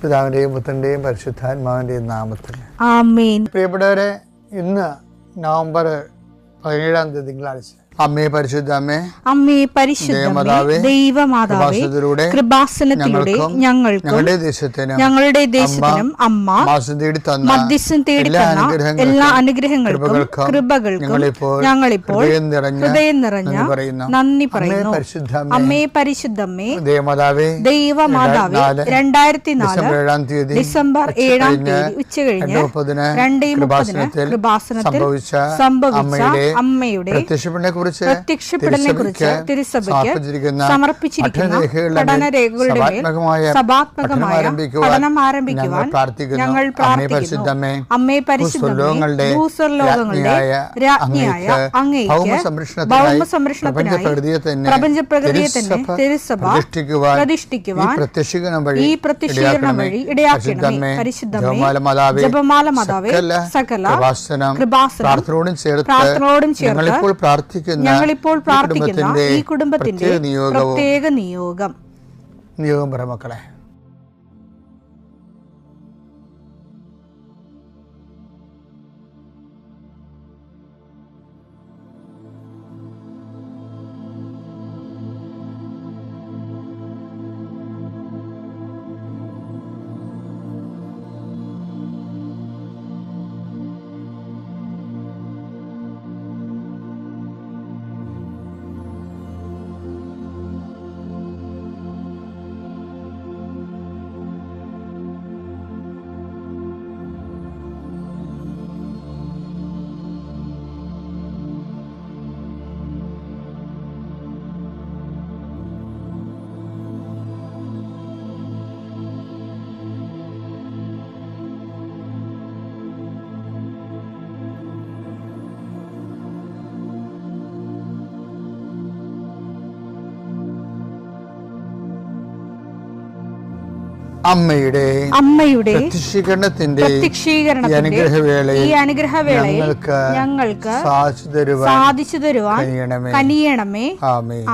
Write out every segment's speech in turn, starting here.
പിതാവിൻ്റെയും പുത്രൻ്റെയും പരിശുദ്ധാത്മാവിൻ്റെയും നാമത്തിൽ ആമേൻ. പ്രിയപ്പെട്ടവരെ, ഇന്ന് നവംബർ 17 തിങ്കളാഴ്ച. അമ്മേ പരിശുദ്ധ അമ്മേ, അമ്മേ പരിശുദ്ധമേ, ദൈവമാതാവേ, കൃപാസനത്തിലൂടെ ഞങ്ങൾക്കും ഞങ്ങളുടെ ദേശത്തിനും അമ്മ മധ്യസ്ഥം തേടി തന്ന എല്ലാ അനുഗ്രഹങ്ങൾക്കും കൃപകൾക്കും ഞങ്ങളിപ്പോൾ ഹൃദയം നിറഞ്ഞ നന്ദി പറയുന്നു. അമ്മേ പരിശുദ്ധമേ, ദൈവമാതാവേ, 2004 ഡിസംബർ 7 ഉച്ചകഴിഞ്ഞ് 2:30 കൃപാസനത്തിൽ സംഭവിച്ച അമ്മയുടെ പ്രത്യക്ഷപ്പെടലിനെക്കുറിച്ച് തിരുസഭയ്ക്ക് സമർപ്പിച്ചിരിക്കുന്ന പഠനരേഖകളുടെ മേൽ സഭാത്മകമായ പഠനം ആരംഭിക്കുവാൻ ഞങ്ങൾ പ്രാർത്ഥിക്കുന്നു. അമ്മേ പരിശുദ്ധമേ, ഭൂസ്വർലോകങ്ങളുടെ രാജ്ഞിയായ അങ്ങേയ്ക്ക് ഭൗമസംരക്ഷണത്തിനായി പ്രപഞ്ചപ്രകൃതിയെ തന്നെ തിരുസഭ പ്രതിഷ്ഠിക്കുവാൻ ഈ പ്രത്യക്ഷീകരണം വഴി ഇടയാക്കണമേ. പരിശുദ്ധമേ, ജപമാല മാതാവേ, സകല കൃപാസനം പ്രാർത്ഥനയോടും ചേർത്ത് ഞങ്ങളിപ്പോൾ പ്രാർത്ഥിക്കുന്ന ഈ കുടുംബത്തിന്റെ പ്രത്യേക നിയോഗം പറ മക്കളെ. അമ്മയുടെ പ്രത്യക്ഷീകരണത്തിന്റെ ഈ അനുഗ്രഹവേളയിൽ ഞങ്ങൾക്ക് സാധിച്ചു തരുവാൻ കനിയണമേ.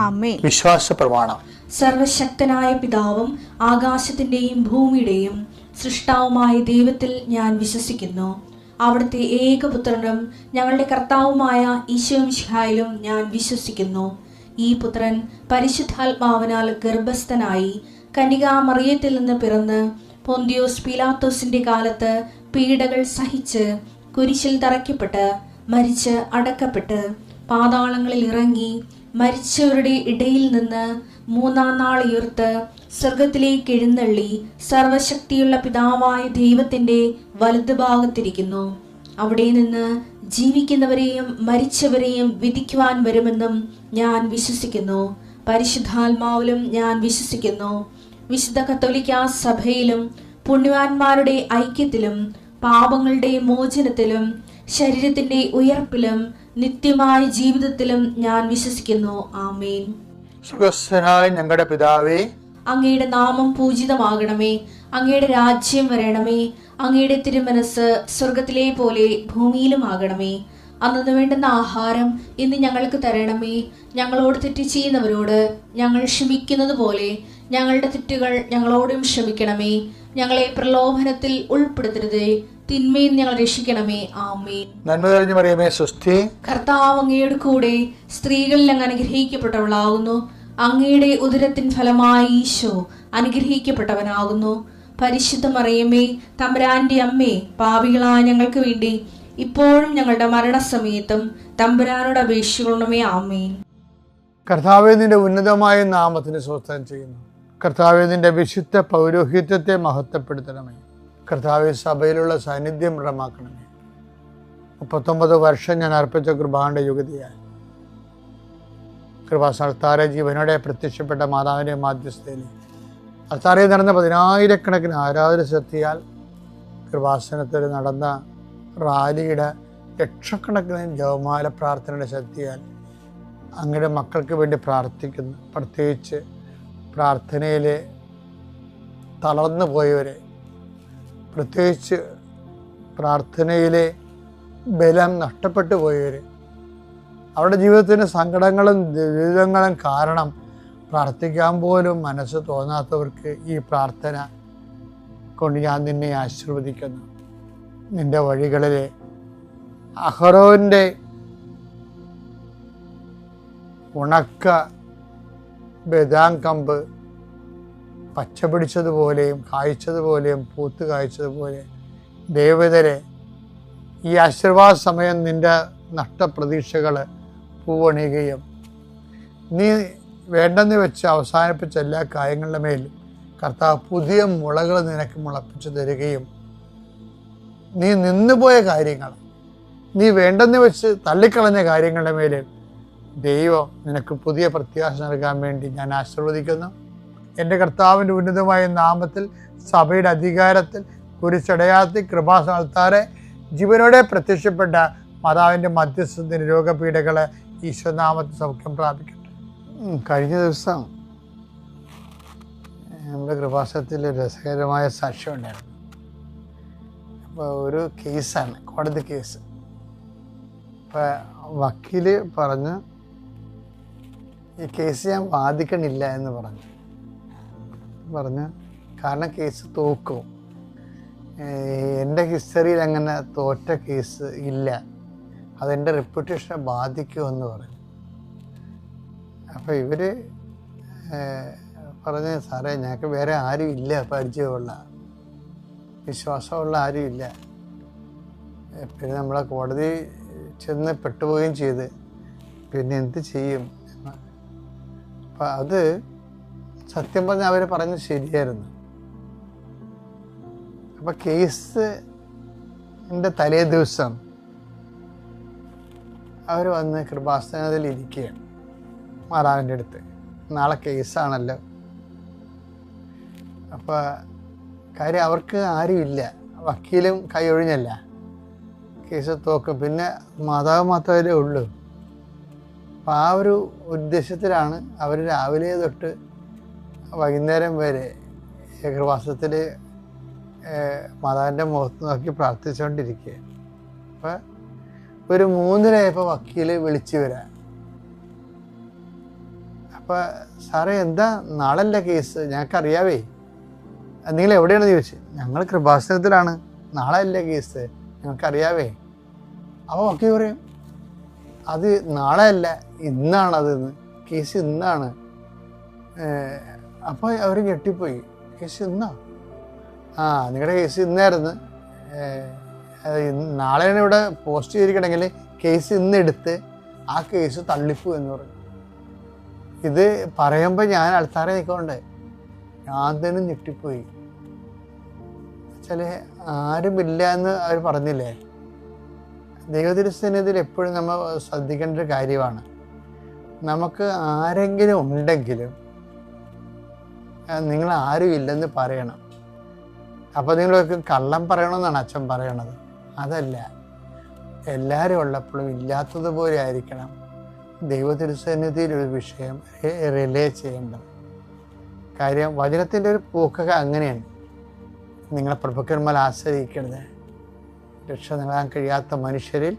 ആമേൻ. വിശ്വാസ പ്രമാണം. സർവശക്തനായ പിതാവും ആകാശത്തിന്റെയും ഭൂമിയുടെയും സൃഷ്ടാവുമായ ദൈവത്തിൽ ഞാൻ വിശ്വസിക്കുന്നു. അവിടുത്തെ ഏകപുത്രനും ഞങ്ങളുടെ കർത്താവുമായ ഈശോമിശിഹായിലും ഞാൻ വിശ്വസിക്കുന്നു. ഈ പുത്രൻ പരിശുദ്ധാത്മാവിനാൽ ഗർഭസ്ഥനായി കന്യകാമറിയത്തിൽ നിന്ന് പിറന്ന് പൊന്തിയോസ് പീലാത്തോസിന്റെ കാലത്ത് പീഡകൾ സഹിച്ച് കുരിശിൽ തറയ്ക്കപ്പെട്ട് മരിച്ച് അടക്കപ്പെട്ട് പാതാളങ്ങളിൽ ഇറങ്ങി മരിച്ചവരുടെ ഇടയിൽ നിന്ന് 3-ാം നാൾ ഉയർത്ത് സ്വർഗത്തിലേക്ക് എഴുന്നള്ളി സർവശക്തിയുള്ള പിതാവായ ദൈവത്തിന്റെ വലതുഭാഗത്തിരിക്കുന്നു. അവിടെ നിന്ന് ജീവിക്കുന്നവരെയും മരിച്ചവരെയും വിധിക്കുവാൻ വരുമെന്നും ഞാൻ വിശ്വസിക്കുന്നു. പരിശുദ്ധാത്മാവിലും ഞാൻ വിശ്വസിക്കുന്നു. വിശുദ്ധ കത്തോലിക്കാ സഭയിലും പുണ്യവാന്മാരുടെ ഐക്യത്തിലും പാപങ്ങളുടെ മോചനത്തിലും ശരീരത്തിന്റെ ഉയർപ്പിലും നിത്യമായ ജീവിതത്തിലും ഞാൻ വിശ്വസിക്കുന്നു. ആമേൻ. ഞങ്ങളുടെ പിതാവേ, അങ്ങയുടെ നാമം പൂജിതമാകണമേ. അങ്ങയുടെ രാജ്യം വരണമേ. അങ്ങയുടെ തിരുമനസ് സ്വർഗത്തിലെ പോലെ ഭൂമിയിലുമാകണമേ. അന്നു വേണ്ടുന്ന ആഹാരം ഇന്ന് ഞങ്ങൾക്ക് തരണമേ. ഞങ്ങളോട് തെറ്റ് ചെയ്യുന്നവരോട് ഞങ്ങൾ ക്ഷമിക്കുന്നത് പോലെ ഞങ്ങളുടെ തെറ്റുകൾ ഞങ്ങളോടും ക്ഷമിക്കണമേ. ഞങ്ങളെ പ്രലോഭനത്തിൽ ഉൾപ്പെടുത്തരുതേ, തിന്മയിൽ ഞങ്ങൾ രക്ഷിക്കണമേ. ആമേൻ. നന്മ നിറഞ്ഞ മറിയമേ, സ്വസ്തി. കർത്താവ് അങ്ങയുടെ കൂടെ സ്ത്രീകളിൽ അങ്ങ് അനുഗ്രഹിക്കപ്പെട്ടവളാകുന്നു. അങ്ങയുടെ ഉദരത്തിൻ ഫലമായി ഈശോ അനുഗ്രഹിക്കപ്പെട്ടവനാകുന്നു. പരിശുദ്ധ മറിയമേ, തമ്പുരാന്റെ അമ്മേ, പാപികളായ ഞങ്ങൾക്ക് വേണ്ടി ഇപ്പോഴും ഞങ്ങളുടെ മരണസമയത്തും തമ്പുരാനോട് അപേക്ഷിക്കണമേ. ആമേൻ. കർത്താവേ, നിന്റെ ഉന്നതമായ നാമത്തിന് സ്തോത്രം ചെയ്യുന്നു. കർത്താവേ, നിന്റെ വിശുദ്ധ പൗരോഹിത്യത്തെ മഹത്വപ്പെടുത്തണമേ. കർത്താവേ, സഭയിലുള്ള സാന്നിധ്യം ദൃഢമാക്കണമേ. 39 വർഷം ഞാൻ അർപ്പിച്ച കൃപാന്റെ യുഗതിയായി കൃപാസനത്താരെ ജീവനോടെ പ്രത്യക്ഷപ്പെട്ട മാതാവിന്റെ മാധ്യസ്ഥയിൽ അത്താറെ നടന്ന 10,000-കണക്കിന് ആരാധന ശക്തിയാൽ കൃപാസനത്തിൽ നടന്ന റാലിയുടെ ലക്ഷക്കണക്കിന് ജപമാല പ്രാർത്ഥനയുടെ ശക്തിയാൽ അങ്ങയുടെ മക്കൾക്ക് വേണ്ടി പ്രാർത്ഥിക്കുന്നു. പ്രത്യേകിച്ച് പ്രാർത്ഥനയിൽ തളർന്നു പോയവരെ, പ്രത്യേകിച്ച് പ്രാർത്ഥനയിലെ ബലം നഷ്ടപ്പെട്ടു പോയവർ, അവരുടെ ജീവിതത്തിന് സങ്കടങ്ങളും ദുരിതങ്ങളും കാരണം പ്രാർത്ഥിക്കാൻ പോലും മനസ്സ് തോന്നാത്തവർക്ക് ഈ പ്രാർത്ഥന കൊണ്ട് ഞാൻ നിന്നെ ആശീർവദിക്കുന്നു. നിന്റെ വഴികളിൽ അഹരോൻ്റെ ഉണക്ക ബദാം പച്ച പിടിച്ചതുപോലെയും കായ്ച്ചതുപോലെയും പൂത്ത് കായ്ച്ചതുപോലെ ദേവതരെ ഈ ആശീർവാദ സമയം നിന്റെ നഷ്ടപ്രതീക്ഷകൾ പൂവണിയുകയും നീ വേണ്ടെന്ന് വെച്ച് അവസാനിപ്പിച്ച എല്ലാ കാര്യങ്ങളുടെ മേലും കർത്താവ് പുതിയ മുളകൾ നിനക്ക് മുളപ്പിച്ചു തരികയും നീ നിന്നുപോയ കാര്യങ്ങൾ, നീ വേണ്ടെന്ന് വെച്ച് തള്ളിക്കളഞ്ഞ കാര്യങ്ങളുടെ മേൽ ദൈവം നിനക്ക് പുതിയ പ്രത്യാശ നൽകാൻ വേണ്ടി ഞാൻ ആശീർവദിക്കുന്നു. എൻ്റെ കർത്താവിൻ്റെ ഉന്നതമായ നാമത്തിൽ സഭയുടെ അധികാരത്തിൽ കുരിശടയാത്തി കൃപാസ്ഥാനത്താറെ ജീവനോടെ പ്രത്യക്ഷപ്പെട്ട മാതാവിൻ്റെ മധ്യസ്ഥത്തിന് രോഗപീഠകളെ ഈശ്വരനാമത്തിൽ സൗഖ്യം പ്രാപിക്കട്ടെ. കഴിഞ്ഞ ദിവസം നമ്മുടെ കൃപാസനത്തിൽ രസകരമായ സാക്ഷ്യം ഉണ്ടായിരുന്നു. അപ്പോൾ ഒരു കേസാണ്, കോടതി കേസ്. അപ്പോൾ വക്കീല് പറഞ്ഞു ഈ കേസ് ഞാൻ വാദിക്കണില്ല എന്ന് പറഞ്ഞു കാരണം കേസ് തോക്കും. എൻ്റെ ഹിസ്റ്ററിയിൽ അങ്ങനെ തോറ്റ കേസ് ഇല്ല, അതെൻ്റെ റെപ്യൂട്ടേഷനെ ബാധിക്കുമെന്ന് പറഞ്ഞു. അപ്പോൾ ഇവർ പറഞ്ഞ് സാറേ ഞങ്ങൾക്ക് വേറെ ആരും ഇല്ല, പരിചയമുള്ള വിശ്വാസമുള്ള ആരും ഇല്ല. പിന്നെ നമ്മളെ കോടതി ചെന്ന് പെട്ടുപോവുകയും ചെയ്ത് പിന്നെ എന്ത് ചെയ്യും. അപ്പം അത് സത്യം പറഞ്ഞാൽ അവർ പറഞ്ഞത് ശരിയായിരുന്നു. അപ്പം കേസിൻ്റെ തലേ ദിവസം അവർ വന്ന് കൃപാസ്ഥാനത്തിൽ ഇരിക്കുകയാണ് മാതാവിൻ്റെ അടുത്ത്. നാളെ കേസാണല്ലോ. അപ്പോൾ കാര്യം അവർക്ക് ആരുമില്ല, വക്കീലും കൈ ഒഴിഞ്ഞല്ല, കേസ് തോക്കും, പിന്നെ മാതാവ് മാത്രമേ ഉള്ളൂ. അപ്പം ആ ഒരു ഉദ്ദേശത്തിലാണ് അവർ രാവിലെ തൊട്ട് വൈകുന്നേരം വരെ കൃപാസനത്തിൽ മാതാവിൻ്റെ മുഖത്ത് നോക്കി പ്രാർത്ഥിച്ചുകൊണ്ടിരിക്കുക. അപ്പം ഒരു 3:30 വക്കീൽ വിളിച്ചു വരാൻ. അപ്പം സാറേ എന്താ നാളല്ല കേസ്, ഞങ്ങൾക്കറിയാവേ, നിങ്ങൾ എവിടെയാണെന്ന് ചോദിച്ചു. ഞങ്ങൾ കൃപാസനത്തിലാണ്, നാളെ അല്ലേ കേസ്, ഞങ്ങൾക്കറിയാവേ. അപ്പോൾ വക്കീൽ പറയും അത് നാളെ അല്ല, ഇന്നാണത്, കേസ് ഇന്നാണ്. അപ്പോൾ അവർ ഞെട്ടിപ്പോയി, കേസ് ഇന്നാ? ആ നിങ്ങളുടെ കേസ് ഇന്നായിരുന്നു, നാളെയാണ് ഇവിടെ പോസ്റ്റ് ചെയ്തിരിക്കണമെങ്കിൽ കേസ് ഇന്നെടുത്ത് ആ കേസ് തള്ളിപ്പോ എന്ന് പറഞ്ഞു. ഇത് പറയുമ്പോൾ ഞാൻ ആൾക്കാരെ നിൽക്കൊണ്ട് ഞാൻ തന്നെ ഞെട്ടിപ്പോയി. ചില ആരുമില്ല എന്ന് അവർ പറഞ്ഞില്ലേ. ദൈവതിരുസന്നിധിയിൽ എപ്പോഴും നമ്മൾ ശ്രദ്ധിക്കേണ്ട ഒരു കാര്യമാണ്, നമുക്ക് ആരെങ്കിലും ഉണ്ടെങ്കിലും നിങ്ങൾ ആരും ഇല്ലെന്ന് പറയണം. അപ്പോൾ നിങ്ങൾക്ക് കള്ളം പറയണമെന്നാണ് അച്ഛൻ പറയണത്. അതല്ല, എല്ലാവരും ഉള്ളപ്പോഴും ഇല്ലാത്തതുപോലെ ആയിരിക്കണം ദൈവതിരുസന്നിധിയിൽ ഒരു വിഷയം റിലേ ചെയ്യേണ്ടത്. കാര്യം വചനത്തിൻ്റെ ഒരു പോക്കൊക്കെ അങ്ങനെയാണ്. നിങ്ങളെ പ്രഭുക്കന്മാർ ആശ്രയിക്കരുത്, രക്ഷ നേടാൻ കഴിയാത്ത മനുഷ്യരിൽ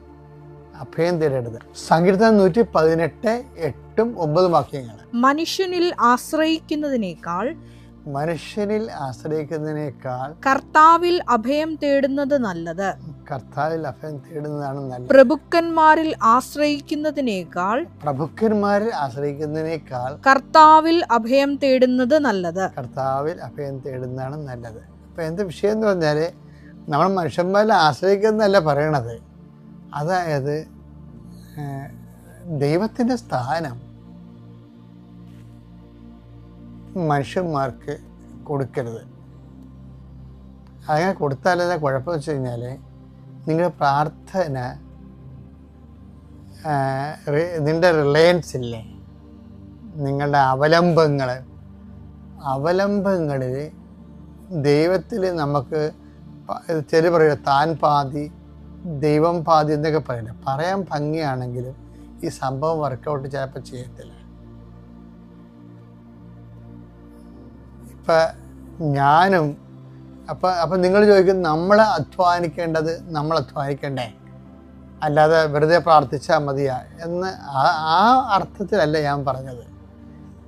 അഭയം തേടരുത്. സങ്കീർത്തനം 118 8 9 വാക്യങ്ങൾ. മനുഷ്യനിൽ ആശ്രയിക്കുന്നതിനേക്കാൾ കർത്താവിൽ അഭയം തേടുന്നത് നല്ലത്. കർത്താവിൽ അഭയം തേടുന്നതാണ് നല്ലത്. പ്രഭുക്കന്മാരിൽ ആശ്രയിക്കുന്നതിനേക്കാൾ കർത്താവിൽ അഭയം തേടുന്നത് നല്ലത്. കർത്താവിൽ അഭയം തേടുന്നതാണ് നല്ലത്. അപ്പം എന്ത് വിഷയം എന്ന് പറഞ്ഞാൽ നമ്മൾ മനുഷ്യന്മാരിൽ ആശ്രയിക്കുന്നതല്ല പറയണത്. അതായത് ദൈവത്തിൻ്റെ സ്ഥാനം മനുഷ്യന്മാർക്ക് കൊടുക്കരുത്. അങ്ങനെ കൊടുത്താലേ കുഴപ്പം വെച്ച് കഴിഞ്ഞാൽ നിങ്ങളുടെ പ്രാർത്ഥന, നിങ്ങളുടെ റിലയൻസ് ഇല്ലേ, നിങ്ങളുടെ അവലംബങ്ങളിൽ ദൈവത്തിൽ നമുക്ക് ചില പറയുക താൻ പാതി ദൈവം പാതി എന്നൊക്കെ പറയില്ല. പറയാൻ ഭംഗിയാണെങ്കിലും ഈ സംഭവം വർക്കൗട്ട് ചിലപ്പോൾ ചെയ്യത്തില്ല. ഇപ്പം ഞാനും അപ്പം നിങ്ങൾ ചോദിക്കും നമ്മൾ അധ്വാനിക്കേണ്ടേ, അല്ലാതെ വെറുതെ പ്രാർത്ഥിച്ചാൽ മതിയാ എന്ന് ആ അർത്ഥത്തിലല്ല ഞാൻ പറഞ്ഞത്.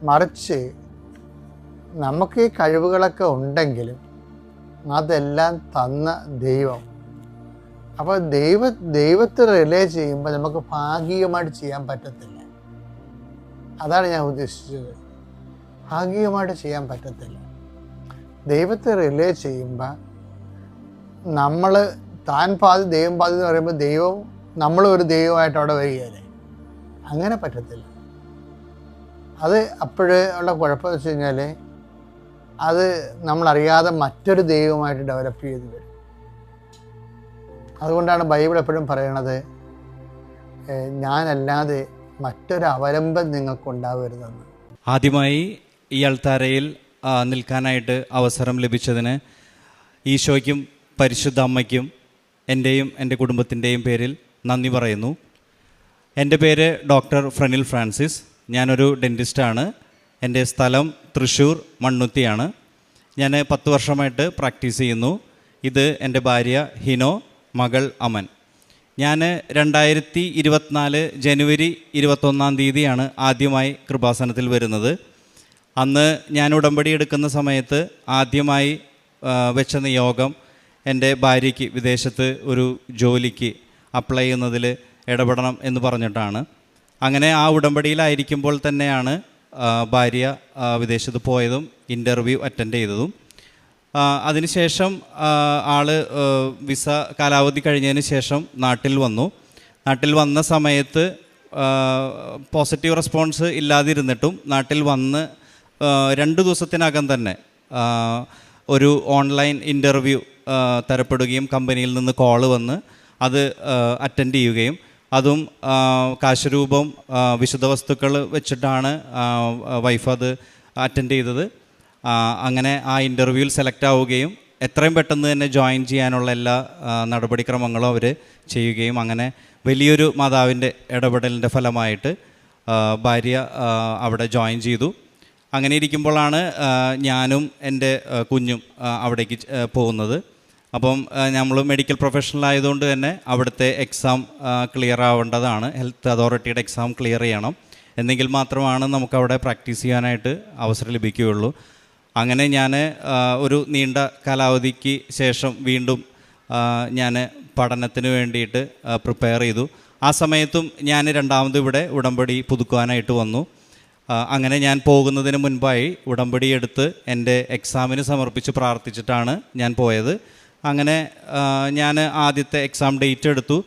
മറിച്ച് നമുക്ക് ഈ കഴിവുകളൊക്കെ ഉണ്ടെങ്കിലും അതെല്ലാം തന്ന ദൈവം. അപ്പോൾ ദൈവത്തെ റിലേ ചെയ്യുമ്പോൾ നമുക്ക് ഭാഗികമായിട്ട് ചെയ്യാൻ പറ്റത്തില്ല. അതാണ് ഞാൻ ഉദ്ദേശിച്ചത്. ഭാഗികമായിട്ട് ചെയ്യാൻ പറ്റത്തില്ല. ദൈവത്തെ റിലേ ചെയ്യുമ്പോൾ നമ്മൾ താൻ പാതി ദൈവം പാതി എന്ന് പറയുമ്പോൾ ദൈവം നമ്മളൊരു ദൈവമായിട്ട് അവിടെ വരികയല്ലേ. അങ്ങനെ പറ്റത്തില്ല. അത് അപ്പോഴേ ഉള്ള കുഴപ്പമെന്ന് വെച്ച് കഴിഞ്ഞാൽ അത് നമ്മളറിയാതെ മറ്റൊരു ദൈവമായിട്ട് ഡെവലപ്പ് ചെയ്ത് വരും. അതുകൊണ്ടാണ് ബൈബിൾ എപ്പോഴും പറയണത്, ഞാനല്ലാതെ മറ്റൊരു അവലംബം നിങ്ങൾക്കുണ്ടാവരുതെന്ന്. ആദ്യമായി ഈ അൾത്താരയിൽ നിൽക്കാനായിട്ട് അവസരം ലഭിച്ചതിന് ഈശോയ്ക്കും പരിശുദ്ധ അമ്മയ്ക്കും എൻ്റെയും എൻ്റെ കുടുംബത്തിൻ്റെയും പേരിൽ നന്ദി പറയുന്നു. എൻ്റെ പേര് ഡോക്ടർ ഫ്രനിൽ ഫ്രാൻസിസ്. ഞാനൊരു ഡെൻറ്റിസ്റ്റാണ്. എൻ്റെ സ്ഥലം തൃശ്ശൂർ മണ്ണുത്തിയാണ്. ഞാൻ 10 വർഷമായിട്ട് പ്രാക്ടീസ് ചെയ്യുന്നു. ഇത് എൻ്റെ ഭാര്യ ഹിനോ, മകൾ അമൻ. ഞാൻ 2024 ജനുവരി 21 തീയതിയാണ് ആദ്യമായി കൃപാസനത്തിൽ വരുന്നത്. അന്ന് ഞാൻ ഉടമ്പടി എടുക്കുന്ന സമയത്ത് ആദ്യമായി വെച്ച നിയോഗം എൻ്റെ ഭാര്യയ്ക്ക് വിദേശത്ത് ഒരു ജോലിക്ക് അപ്ലൈ ചെയ്യുന്നതിൽ ഇടപെടണം എന്ന് പറഞ്ഞിട്ടാണ്. അങ്ങനെ ആ ഉടമ്പടിയിലായിരിക്കുമ്പോൾ തന്നെയാണ് ഭാര്യ വിദേശത്ത് പോയതും ഇൻ്റർവ്യൂ അറ്റൻഡ് ചെയ്തതും. അതിനുശേഷം ആൾ വിസ കാലാവധി കഴിഞ്ഞതിന് ശേഷം നാട്ടിൽ വന്നു. നാട്ടിൽ വന്ന സമയത്ത് പോസിറ്റീവ് റെസ്പോൺസ് ഇല്ലാതിരുന്നിട്ടും നാട്ടിൽ വന്ന് 2 ദിവസത്തിനകം തന്നെ ഒരു ഓൺലൈൻ ഇൻ്റർവ്യൂ തരപ്പെടുകയും കമ്പനിയിൽ നിന്ന് കോള് വന്ന് അത് അറ്റൻഡ് ചെയ്യുകയും, അതും കാശരൂപം വിശുദ്ധ വസ്തുക്കൾ വെച്ചിട്ടാണ് വൈഫ് അത് അറ്റൻഡ് ചെയ്തത്. അങ്ങനെ ആ ഇൻ്റർവ്യൂവിൽ സെലക്ട് ആവുകയും എത്രയും പെട്ടെന്ന് തന്നെ ജോയിൻ ചെയ്യാനുള്ള എല്ലാ നടപടിക്രമങ്ങളും അവർ ചെയ്യുകയും, അങ്ങനെ വലിയൊരു മാതാവിൻ്റെ ഇടപെടലിൻ്റെ ഫലമായിട്ട് ഭാര്യ അവിടെ ജോയിൻ ചെയ്തു. അങ്ങനെ ഇരിക്കുമ്പോഴാണ് ഞാനും എൻ്റെ കുഞ്ഞും അവിടേക്ക് പോകുന്നത്. അപ്പം നമ്മൾ മെഡിക്കൽ പ്രൊഫഷണൽ ആയതുകൊണ്ട് തന്നെ അവിടുത്തെ എക്സാം ക്ലിയർ ആവേണ്ടതാണ്. ഹെൽത്ത് അതോറിറ്റിയുടെ എക്സാം ക്ലിയർ ചെയ്യണം. എന്നെങ്കിൽ മാത്രമാണ് നമുക്കവിടെ പ്രാക്ടീസ് ചെയ്യാനായിട്ട് അവസരം ലഭിക്കുകയുള്ളൂ. അങ്ങനെ ഞാൻ ഒരു നീണ്ട കാലാവധിക്ക് ശേഷം വീണ്ടും ഞാൻ പഠനത്തിന് വേണ്ടിയിട്ട് പ്രിപ്പയർ ചെയ്തു. ആ സമയത്തും ഞാൻ രണ്ടാമത് ഇവിടെ ഉടമ്പടി പുതുക്കുവാനായിട്ട് വന്നു. അങ്ങനെ ഞാൻ പോകുന്നതിന് മുൻപായി ഉടമ്പടി എടുത്ത് എൻ്റെ എക്സാമിന് സമർപ്പിച്ച് പ്രാർത്ഥിച്ചിട്ടാണ് ഞാൻ പോയത്. അങ്ങനെ ഞാൻ ആദ്യത്തെ എക്സാം ഡേറ്റ് എടുത്തു.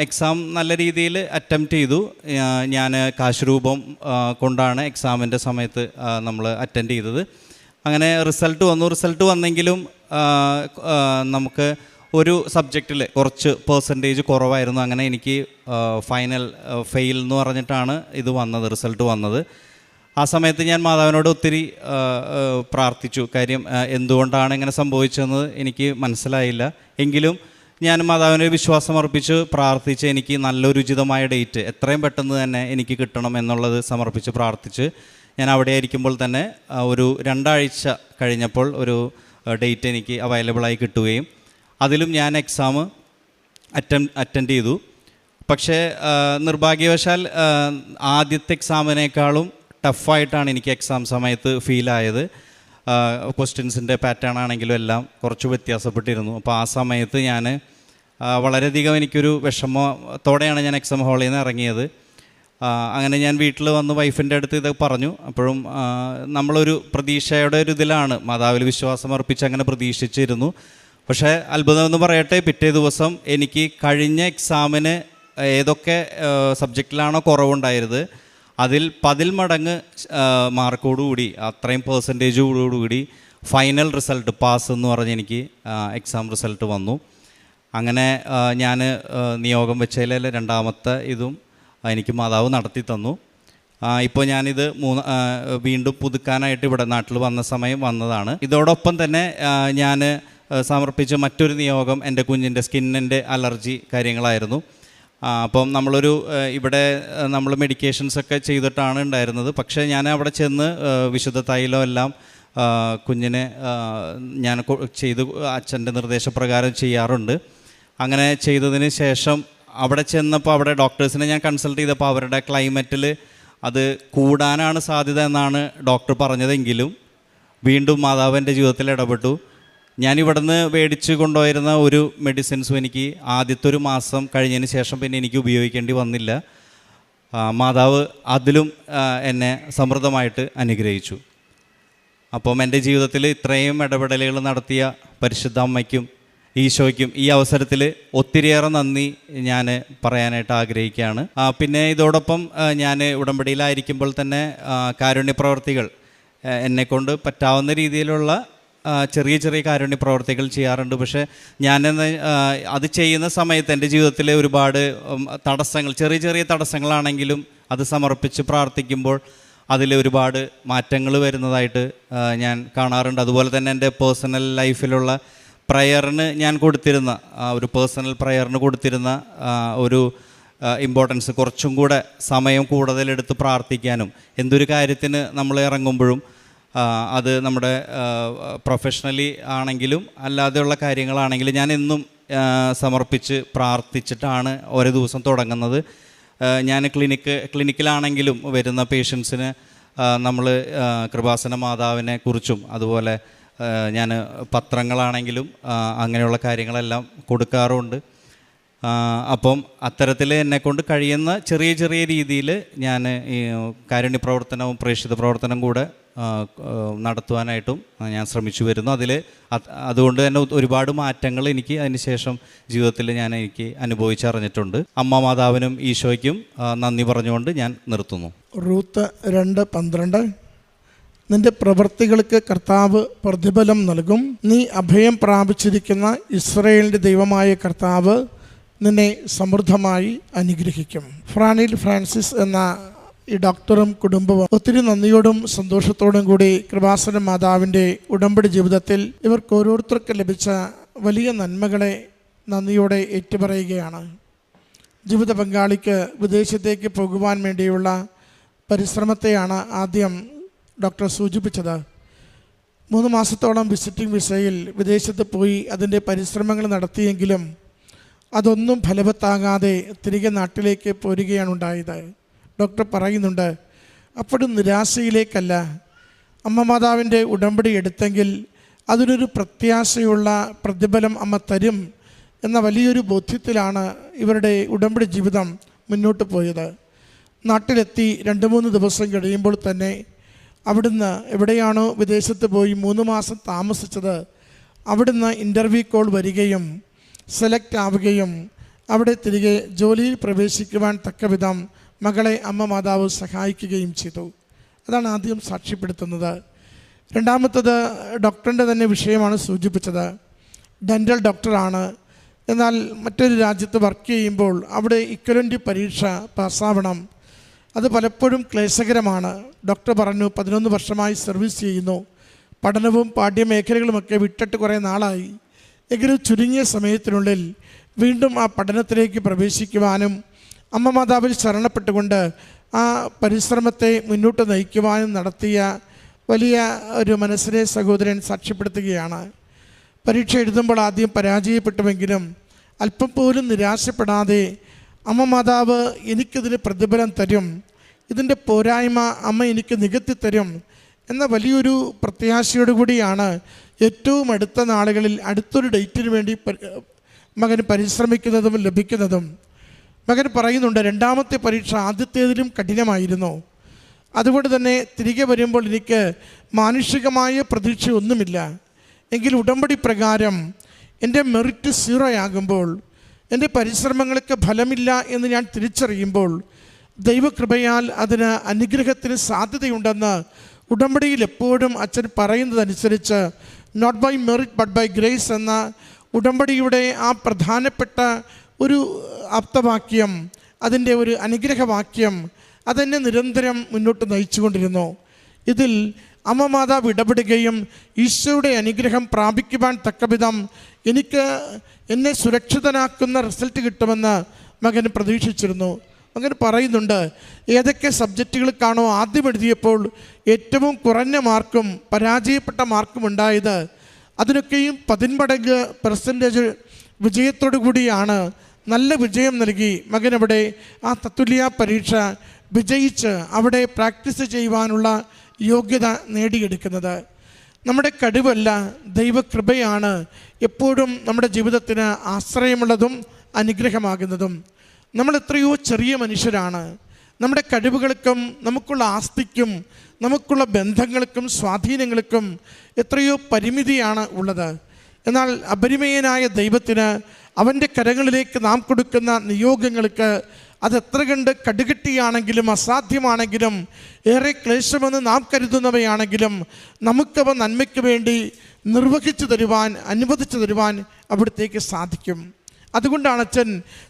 എക്സാം നല്ല രീതിയിൽ അറ്റംപ്റ്റ് ചെയ്തു. ഞാൻ കാശ് കൊണ്ടാണ് എക്സാമിൻ്റെ സമയത്ത് നമ്മൾ അറ്റൻഡ് ചെയ്തത്. അങ്ങനെ റിസൾട്ട് വന്നെങ്കിലും നമുക്ക് ഒരു സബ്ജക്റ്റിൽ കുറച്ച് പെർസെൻറ്റേജ് കുറവായിരുന്നു. അങ്ങനെ എനിക്ക് ഫൈനൽ ഫെയിൽ എന്ന് പറഞ്ഞിട്ടാണ് ഇത് വന്നത്, റിസൾട്ട് വന്നത്. ആ സമയത്ത് ഞാൻ മാതാവിനോട് ഒത്തിരി പ്രാർത്ഥിച്ചു. കാര്യം എന്തുകൊണ്ടാണ് ഇങ്ങനെ സംഭവിച്ചതെന്ന് എനിക്ക് മനസ്സിലായില്ല. എങ്കിലും ഞാൻ മാതാവിനെ വിശ്വാസം അർപ്പിച്ച് പ്രാർത്ഥിച്ച് എനിക്ക് നല്ലൊരു ഉചിതമായ ഡേറ്റ് എത്രയും പെട്ടെന്ന് തന്നെ എനിക്ക് കിട്ടണം എന്നുള്ളത് സമർപ്പിച്ച് പ്രാർത്ഥിച്ച് ഞാൻ അവിടെ ആയിരിക്കുമ്പോൾ തന്നെ ഒരു 2 ആഴ്ച കഴിഞ്ഞപ്പോൾ ഒരു ഡേറ്റ് എനിക്ക് അവൈലബിളായി കിട്ടുകയും അതിലും ഞാൻ എക്സാം അറ്റൻഡ് ചെയ്തു. പക്ഷേ നിർഭാഗ്യവശാൽ ആദ്യത്തെ എക്സാമിനേക്കാളും ടഫായിട്ടാണ് എനിക്ക് എക്സാം സമയത്ത് ഫീലായത്. ക്വസ്റ്റ്യൻസിൻ്റെ പാറ്റേൺ ആണെങ്കിലും എല്ലാം കുറച്ച് വ്യത്യാസപ്പെട്ടിരുന്നു. അപ്പോൾ ആ സമയത്ത് ഞാൻ വളരെയധികം എനിക്കൊരു വിഷമത്തോടെയാണ് ഞാൻ എക്സാം ഹാളിൽ നിന്ന് ഇറങ്ങിയത്. അങ്ങനെ ഞാൻ വീട്ടിൽ വന്ന് വൈഫിൻ്റെ അടുത്ത് ഇത് പറഞ്ഞു. അപ്പോഴും നമ്മളൊരു പ്രതീക്ഷയുടെ ഒരു ഇതിലാണ്, മാതാവിൽ വിശ്വാസം അർപ്പിച്ച് അങ്ങനെ പ്രതീക്ഷിച്ചിരുന്നു. പക്ഷേ അത്ഭുതമെന്ന് പറയട്ടെ, പിറ്റേ ദിവസം എനിക്ക് കഴിഞ്ഞ എക്സാമിന് ഏതൊക്കെ സബ്ജക്റ്റിലാണോ കുറവുണ്ടായത് അതിൽ 10 മടങ്ങ് മാർക്കോടുകൂടി, അത്രയും പെർസെൻറ്റേജോടുകൂടി ഫൈനൽ റിസൾട്ട് പാസ് എന്ന് പറഞ്ഞ് എനിക്ക് എക്സാം റിസൾട്ട് വന്നു. അങ്ങനെ ഞാൻ നിയോഗം വെച്ചതിലെ 2ാമത്തെ ഇതും എനിക്ക് മാതാവ് നടത്തി തന്നു. ഇപ്പോൾ ഞാനിത് വീണ്ടും പുതുക്കാനായിട്ട് ഇവിടെ നാട്ടിൽ വന്ന സമയം വന്നതാണ്. ഇതോടൊപ്പം തന്നെ ഞാൻ സമർപ്പിച്ച മറ്റൊരു നിയോഗം എൻ്റെ കുഞ്ഞിൻ്റെ സ്കിന്നിൻ്റെ അലർജി കാര്യങ്ങളായിരുന്നു. അപ്പം നമ്മളൊരു ഇവിടെ നമ്മൾ മെഡിക്കേഷൻസൊക്കെ ചെയ്തിട്ടാണ് ഉണ്ടായിരുന്നത്. പക്ഷേ ഞാൻ അവിടെ ചെന്ന് വിശുദ്ധ തൈലം എല്ലാം കുഞ്ഞിനെ ഞാൻ ചെയ്ത് അച്ഛൻ്റെ നിർദ്ദേശപ്രകാരം ചെയ്യാറുണ്ട്. അങ്ങനെ ചെയ്തതിന് ശേഷം അവിടെ ചെന്നപ്പോൾ അവിടെ ഡോക്ടേഴ്സിനെ ഞാൻ കൺസൾട്ട് ചെയ്തപ്പോൾ അവരുടെ ക്ലൈമറ്റിൽ അത് കൂടാനാണ് സാധ്യത എന്നാണ് ഡോക്ടർ പറഞ്ഞതെങ്കിലും വീണ്ടും മാതാവ് എൻ്റെ ജീവിതത്തിൽ ഇടപെട്ടു. ഞാൻ ഇവിടുന്ന് മേടിച്ച് കൊണ്ടുപോയിരുന്ന ഒരു മെഡിസിൻസും എനിക്ക് ആദ്യത്തെ ഒരു മാസം കഴിഞ്ഞതിന് ശേഷം പിന്നെ എനിക്ക് ഉപയോഗിക്കേണ്ടി വന്നില്ല. മാതാവ് അതിലും എന്നെ സമൃദ്ധമായിട്ട് അനുഗ്രഹിച്ചു. അപ്പം എൻ്റെ ജീവിതത്തിൽ ഇത്രയും ഇടപെടലുകൾ നടത്തിയ പരിശുദ്ധ അമ്മയ്ക്കും ഈശോയ്ക്കും ഈ അവസരത്തിൽ ഒത്തിരിയേറെ നന്ദി ഞാൻ പറയാനായിട്ട് ആഗ്രഹിക്കുകയാണ്. പിന്നെ ഇതോടൊപ്പം ഞാൻ ഉടമ്പടിയിലായിരിക്കുമ്പോൾ തന്നെ കാരുണ്യ പ്രവർത്തികൾ എന്നെക്കൊണ്ട് പറ്റാവുന്ന രീതിയിലുള്ള ചെറിയ ചെറിയ കാരുണ്യ പ്രവർത്തികൾ ചെയ്യാറുണ്ട്. പക്ഷേ ഞാനെന്ന് അത് ചെയ്യുന്ന സമയത്ത് എൻ്റെ ജീവിതത്തിലെ ഒരുപാട് തടസ്സങ്ങൾ, ചെറിയ ചെറിയ തടസ്സങ്ങളാണെങ്കിലും അത് സമർപ്പിച്ച് പ്രാർത്ഥിക്കുമ്പോൾ അതിൽ ഒരുപാട് മാറ്റങ്ങൾ വരുന്നതായിട്ട് ഞാൻ കാണാറുണ്ട്. അതുപോലെ തന്നെ എൻ്റെ പേഴ്സണൽ ലൈഫിലുള്ള പ്രയറിന് ഞാൻ കൊടുത്തിരുന്ന ഒരു പേഴ്സണൽ പ്രയറിന് കൊടുത്തിരുന്ന ഒരു ഇമ്പോർട്ടൻസ്, കുറച്ചും കൂടെ സമയം കൂടുതലെടുത്ത് പ്രാർത്ഥിക്കാനും എന്തൊരു കാര്യത്തിന് നമ്മൾ ഇറങ്ങുമ്പോഴും അത് നമ്മുടെ പ്രൊഫഷണലി ആണെങ്കിലും അല്ലാതെയുള്ള കാര്യങ്ങളാണെങ്കിലും ഞാൻ എന്നും സമർപ്പിച്ച് പ്രാർത്ഥിച്ചിട്ടാണ് ഓരോ ദിവസം തുടങ്ങുന്നത്. ഞാൻ ക്ലിനിക്കിലാണെങ്കിലും വരുന്ന പേഷ്യൻസിന് നമ്മൾ കൃപാസന മാതാവിനെ കുറിച്ചും അതുപോലെ ഞാൻ പത്രങ്ങളാണെങ്കിലും അങ്ങനെയുള്ള കാര്യങ്ങളെല്ലാം കൊടുക്കാറുണ്ട്. അപ്പം അത്തരത്തിൽ എന്നെക്കൊണ്ട് കഴിയുന്ന ചെറിയ ചെറിയ രീതിയിൽ ഞാൻ ഈ കാരുണ്യ പ്രവർത്തനവും പ്രേക്ഷിത പ്രവർത്തനം കൂടെ നടത്തുവാനായിട്ടും ഞാൻ ശ്രമിച്ചു വരുന്നു. അതുകൊണ്ട് തന്നെ ഒരുപാട് മാറ്റങ്ങൾ എനിക്ക് അതിനുശേഷം ജീവിതത്തിൽ എനിക്ക് അനുഭവിച്ചറിഞ്ഞിട്ടുണ്ട്. അമ്മ മാതാവിനും ഈശോയ്ക്കും നന്ദി പറഞ്ഞുകൊണ്ട് ഞാൻ നിർത്തുന്നു. റൂത്ത് 2:12 നിന്റെ പ്രവൃത്തികൾക്ക് കർത്താവ് പ്രതിഫലം നൽകും. നീ അഭയം പ്രാപിച്ചിരിക്കുന്ന ഇസ്രായേലിൻ്റെ ദൈവമായ കർത്താവ് നിന്നെ സമൃദ്ധമായി അനുഗ്രഹിക്കും. ഫ്രാനിൽ ഫ്രാൻസിസ് എന്ന ഈ ഡോക്ടറും കുടുംബവും ഒത്തിരി നന്ദിയോടും സന്തോഷത്തോടും കൂടി കൃപാസന മാതാവിൻ്റെ ഉടമ്പടി ജീവിതത്തിൽ ഇവർക്ക് ഓരോരുത്തർക്ക് ലഭിച്ച വലിയ നന്മകളെ നന്ദിയോടെ ഏറ്റുപറയുകയാണ്. ജീവിത പങ്കാളിക്ക് വിദേശത്തേക്ക് പോകുവാൻ വേണ്ടിയുള്ള പരിശ്രമത്തെയാണ് ആദ്യം ഡോക്ടർ സൂചിപ്പിച്ചത്. 3 മാസത്തോളം വിസിറ്റിംഗ് വിസയിൽ വിദേശത്ത് പോയി അതിൻ്റെ പരിശ്രമങ്ങൾ നടത്തിയെങ്കിലും അതൊന്നും ഫലവത്താകാതെ തിരികെ നാട്ടിലേക്ക് പോരുകയാണ് ഉണ്ടായത്. ഡോക്ടർ പറയുന്നുണ്ട്, അപ്പോഴും നിരാശയിലേക്കല്ല, അമ്മ മാതാവിൻ്റെ ഉടമ്പടി എടുത്തെങ്കിൽ അതിനൊരു പ്രത്യാശയുള്ള പ്രതിഫലം അമ്മ തരും എന്ന വലിയൊരു ബോധ്യത്തിലാണ് ഇവരുടെ ഉടമ്പടി ജീവിതം മുന്നോട്ട് പോയത്. നാട്ടിലെത്തി 2-3 ദിവസം കഴിയുമ്പോൾ തന്നെ അവിടുന്ന് എവിടെയാണോ വിദേശത്ത് പോയി 3 മാസം താമസിച്ചത് അവിടുന്ന് ഇൻ്റർവ്യൂ കോൾ വരികയും സെലക്ട് ആവുകയും അവിടെ തിരികെ ജോലിയിൽ പ്രവേശിക്കുവാൻ തക്കവിധം മകളെ അമ്മ മാതാവ് സഹായിക്കുകയും ചെയ്തു. അതാണ് ആദ്യം സാക്ഷ്യപ്പെടുത്തുന്നത്. രണ്ടാമത്തത് ഡോക്ടറിൻ്റെ തന്നെ വിഷയമാണ് സൂചിപ്പിച്ചത്. ഡെൻ്റൽ ഡോക്ടറാണ്. എന്നാൽ മറ്റൊരു രാജ്യത്ത് വർക്ക് ചെയ്യുമ്പോൾ അവിടെ ഇക്വലൻ്റ് പരീക്ഷ പാസ്സാവണം. അത് പലപ്പോഴും ക്ലേശകരമാണ്. ഡോക്ടർ പറഞ്ഞു 11 വർഷമായി സർവീസ് ചെയ്യുന്നു, പഠനവും പാഠ്യമേഖലകളുമൊക്കെ വിട്ടിട്ട് കുറേ നാളായി. എങ്കിലും ചുരുങ്ങിയ സമയത്തിനുള്ളിൽ വീണ്ടും ആ പഠനത്തിലേക്ക് പ്രവേശിക്കുവാനും അമ്മ മാതാവിൽ ശരണപ്പെട്ടുകൊണ്ട് ആ പരിശ്രമത്തെ മുന്നോട്ട് നയിക്കുവാനും നടത്തിയ വലിയ ഒരു മനസ്സിനെ സഹോദരൻ സാക്ഷ്യപ്പെടുത്തുകയാണ്. പരീക്ഷ എഴുതുമ്പോൾ ആദ്യം പരാജയപ്പെട്ടുവെങ്കിലും അല്പം പോലും നിരാശപ്പെടാതെ അമ്മ മാതാവ് എനിക്കിതിന് പ്രതിഫലം തരും, ഇതിൻ്റെ പോരായ്മ അമ്മ എനിക്ക് നികത്തി തരും എന്ന വലിയൊരു പ്രത്യാശയോടുകൂടിയാണ് ഏറ്റവും അടുത്ത നാളുകളിൽ അടുത്തൊരു ഡേറ്റിന് വേണ്ടി മകൻ പരിശ്രമിക്കുന്നതും ലഭിക്കുന്നതും. മകൻ പറയുന്നുണ്ട്, 2ാമത്തെ പരീക്ഷ ആദ്യത്തേതിലും കഠിനമായിരുന്നു. അതുകൊണ്ട് തന്നെ തിരികെ വരുമ്പോൾ എനിക്ക് മാനുഷികമായ പ്രതീക്ഷയൊന്നുമില്ല. എങ്കിൽ ഉടമ്പടി പ്രകാരം എൻ്റെ മെറിറ്റ് 0 ആകുമ്പോൾ, എൻ്റെ പരിശ്രമങ്ങൾക്ക് ഫലമില്ല എന്ന് ഞാൻ തിരിച്ചറിയുമ്പോൾ ദൈവകൃപയാൽ അതിന് അനുഗ്രഹത്തിന് സാധ്യതയുണ്ടെന്ന് ഉടമ്പടിയിൽ എപ്പോഴും അച്ഛൻ പറയുന്നതനുസരിച്ച് not by merit but by grace എന്ന ഉടമ്പടിയുടെ ആ പ്രധാനപ്പെട്ട ഒരു ആപ്തവാക്യം, അതിൻ്റെ ഒരു അനുഗ്രഹവാക്യം അതെന്നെ നിരന്തരം മുന്നോട്ട് നയിച്ചുകൊണ്ടിരുന്നു. ഇതിൽ അമ്മ മാതാവ് ഇടപെടുകയും ഈശോയുടെ അനുഗ്രഹം പ്രാപിക്കുവാൻ തക്കവിധം എന്നെ സുരക്ഷിതനാക്കുന്ന റിസൾട്ട് കിട്ടുമെന്ന് മകൻ പ്രതീക്ഷിച്ചിരുന്നു. മകൻ പറയുന്നുണ്ട്, ഏതൊക്കെ സബ്ജക്റ്റുകൾക്കാണോ ആദ്യം എഴുതിയപ്പോൾ ഏറ്റവും കുറഞ്ഞ മാർക്കും പരാജയപ്പെട്ട മാർക്കും ഉണ്ടായത്, അതിനൊക്കെയും 10 മടങ്ങ് % വിജയത്തോടു കൂടിയാണ് നല്ല വിജയം നൽകി മകനവിടെ ആ തത്തുല്യ പരീക്ഷ വിജയിച്ച് അവിടെ പ്രാക്ടീസ് ചെയ്യുവാനുള്ള യോഗ്യത നേടിയെടുക്കുന്നത്. നമ്മുടെ കഴിവല്ല, ദൈവകൃപയാണ് എപ്പോഴും നമ്മുടെ ജീവിതത്തിന് ആശ്രയമുള്ളതും അനുഗ്രഹമാകുന്നതും. നമ്മൾ എത്രയോ ചെറിയ മനുഷ്യരാണ്. നമ്മുടെ കഴിവുകൾക്കും നമുക്കുള്ള ആസ്തിക്കും നമുക്കുള്ള ബന്ധങ്ങൾക്കും സ്വാധീനങ്ങൾക്കും എത്രയോ പരിമിതിയാണ് ഉള്ളത്. എന്നാൽ അപരിമേയനായ ദൈവത്തിന് അവൻ്റെ കരങ്ങളിലേക്ക് നാം കൊടുക്കുന്ന നിയോഗങ്ങൾക്ക് അതെത്ര കണ്ട് കടുകട്ടിയാണെങ്കിലും അസാധ്യമാണെങ്കിലും ഏറെ ക്ലേശമെന്ന് നാം കരുതുന്നവയാണെങ്കിലും നമുക്കവ നന്മയ്ക്ക് വേണ്ടി നിർവഹിച്ചു തരുവാൻ, അനുവദിച്ചു തരുവാൻ അവിടത്തേക്ക് സാധിക്കും. അതുകൊണ്ടാണ് അച്ഛൻ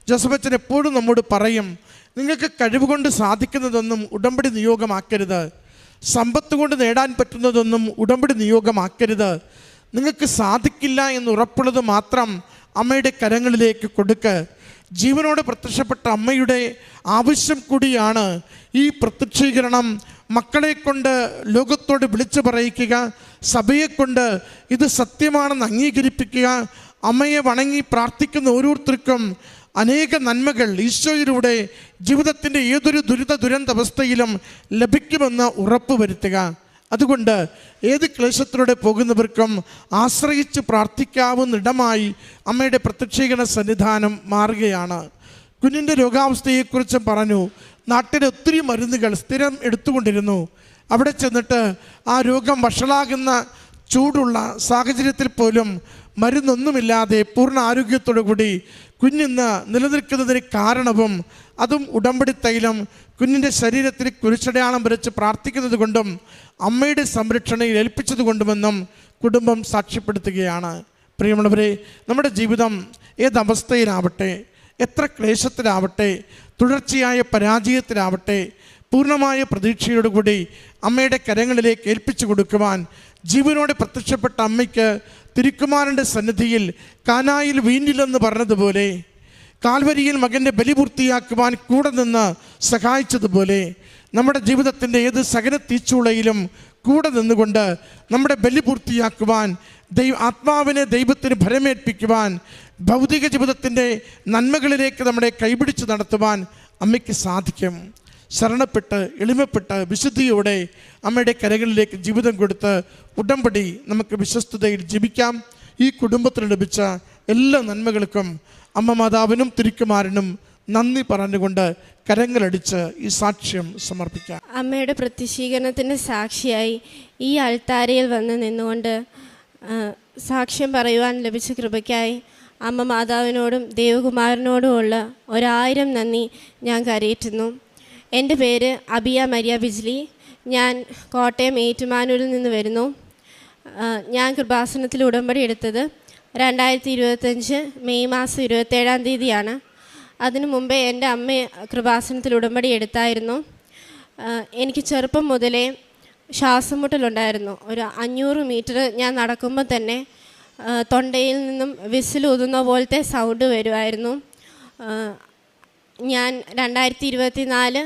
ജോസഫച്ചൻ എപ്പോഴും നമ്മോട് പറയും, നിങ്ങൾക്ക് കഴിവുകൊണ്ട് സാധിക്കുന്നതൊന്നും ഉടമ്പടി നിയോഗമാക്കരുത്, സമ്പത്ത് കൊണ്ട് നേടാൻ പറ്റുന്നതൊന്നും ഉടമ്പടി നിയോഗമാക്കരുത്. നിങ്ങൾക്ക് സാധിക്കില്ല എന്ന് ഉറപ്പുള്ളത് മാത്രം അമ്മയുടെ കരങ്ങളിലേക്ക് കൊടുക്ക്. ജീവനോട് പ്രത്യക്ഷപ്പെട്ട അമ്മയുടെ ആവശ്യം കൂടിയാണ് ഈ പ്രത്യക്ഷീകരണം. മക്കളെ കൊണ്ട് ലോകത്തോട് വിളിച്ചു പറയിക്കുക, സഭയെക്കൊണ്ട് ഇത് സത്യമാണെന്ന് അംഗീകരിപ്പിക്കുക. അമ്മയെ വണങ്ങി പ്രാർത്ഥിക്കുന്ന ഓരോരുത്തർക്കും അനേക നന്മകൾ ഈശോയിലൂടെ ജീവിതത്തിൻ്റെ ഏതൊരു ദുരന്തവസ്ഥയിലും ലഭിക്കുമെന്ന് ഉറപ്പ് വരുത്തുക. അതുകൊണ്ട് ഏത് ക്ലേശത്തിലൂടെ പോകുന്നവർക്കും ആശ്രയിച്ച് പ്രാർത്ഥിക്കാവുന്നിടമായി അമ്മയുടെ പ്രത്യക്ഷീകരണ സന്നിധാനം മാറുകയാണ്. കുഞ്ഞിൻ്റെ രോഗാവസ്ഥയെക്കുറിച്ച് പറഞ്ഞു. നാട്ടിലെ ഒത്തിരി മരുന്നുകൾ സ്ഥിരം എടുത്തുകൊണ്ടിരുന്നു. അവിടെ ചെന്നിട്ട് ആ രോഗം വഷളാകുന്ന ചൂടുള്ള സാഹചര്യത്തിൽ പോലും മരുന്നൊന്നുമില്ലാതെ പൂർണ്ണ ആരോഗ്യത്തോടു കൂടി കുഞ്ഞിന്ന് നിലനിൽക്കുന്നതിന് കാരണവും അതും ഉടമ്പടി തൈലം കുഞ്ഞിൻ്റെ ശരീരത്തിൽ കുരിശടയാളം വരച്ച് പ്രാർത്ഥിക്കുന്നത് കൊണ്ടും അമ്മയുടെ സംരക്ഷണയിൽ ഏൽപ്പിച്ചത് കൊണ്ടുമെന്നും കുടുംബം സാക്ഷ്യപ്പെടുത്തുകയാണ്. പ്രിയമുള്ളവരെ, നമ്മുടെ ജീവിതം ഏതവസ്ഥയിലാവട്ടെ, എത്ര ക്ലേശത്തിലാവട്ടെ, തുടർച്ചയായ പരാജയത്തിലാവട്ടെ, പൂർണ്ണമായ പ്രതീക്ഷയോടുകൂടി അമ്മയുടെ കരങ്ങളിലേക്ക് ഏൽപ്പിച്ചു കൊടുക്കുവാൻ ജീവനോടെ പ്രത്യക്ഷപ്പെട്ട അമ്മയ്ക്ക് തിരുക്കുമാരൻ്റെ സന്നിധിയിൽ കാനായിൽ വീഞ്ഞില്ലെന്ന് പറഞ്ഞതുപോലെ, കാൽവരിയിൽ മകൻ്റെ ബലി പൂർത്തിയാക്കുവാൻ കൂടെ നിന്ന് സഹായിച്ചതുപോലെ നമ്മുടെ ജീവിതത്തിൻ്റെ ഏത് സകല തീച്ചൂളയിലും കൂടെ നിന്നുകൊണ്ട് നമ്മുടെ ബലി പൂർത്തിയാക്കുവാൻ, ആത്മാവിനെ ദൈവത്തിന് ഭരമേൽപ്പിക്കുവാൻ, ഭൗതിക ജീവിതത്തിൻ്റെ നന്മകളിലേക്ക് നമ്മളെ കൈപിടിച്ച് നടത്തുവാൻ അമ്മയ്ക്ക് സാധിക്കും. ശരണപ്പെട്ട് എളിമപ്പെട്ട് വിശുദ്ധിയോടെ അമ്മയുടെ കരകളിലേക്ക് ജീവിതം കൊടുത്ത് ഉടമ്പടി നമുക്ക് വിശ്വസ്തതയിൽ ജീവിക്കാം. ഈ കുടുംബത്തിന് ലഭിച്ച എല്ലാ നന്മകൾക്കും അമ്മ മാതാവിനും തിരുക്കുമാരനും നന്ദി പറഞ്ഞുകൊണ്ട് കരങ്ങളടിച്ച് ഈ സാക്ഷ്യം സമർപ്പിക്കാം. അമ്മയുടെ പ്രത്യക്ഷീകരണത്തിൻ്റെ സാക്ഷിയായി ഈ അൾത്താരയിൽ വന്ന് നിന്നുകൊണ്ട് സാക്ഷ്യം പറയുവാൻ ലഭിച്ച കൃപയ്ക്കായി അമ്മ മാതാവിനോടും ദേവകുമാരനോടുമുള്ള 1000 നന്ദി ഞാൻ കരയേറ്റുന്നു. എൻ്റെ പേര് അബിയ മരിയ ബിജ്ലി. ഞാൻ കോട്ടയം ഏറ്റുമാനൂരിൽ നിന്ന് വരുന്നു. ഞാൻ കൃപാസനത്തിൽ ഉടമ്പടി എടുത്തത് 2025 മെയ് മാസം 27-ാം തീയതിയാണ്. അതിനു മുമ്പേ എൻ്റെ അമ്മ കൃപാസനത്തിൽ ഉടമ്പടി എടുത്തായിരുന്നു. എനിക്ക് ചെറുപ്പം മുതലേ ശ്വാസം മുട്ടലുണ്ടായിരുന്നു. ഒരു 500 മീറ്റർ ഞാൻ നടക്കുമ്പോൾ തന്നെ തൊണ്ടയിൽ നിന്നും വിസിലൂതുന്ന പോലത്തെ സൗണ്ട് വരുമായിരുന്നു. ഞാൻ 2024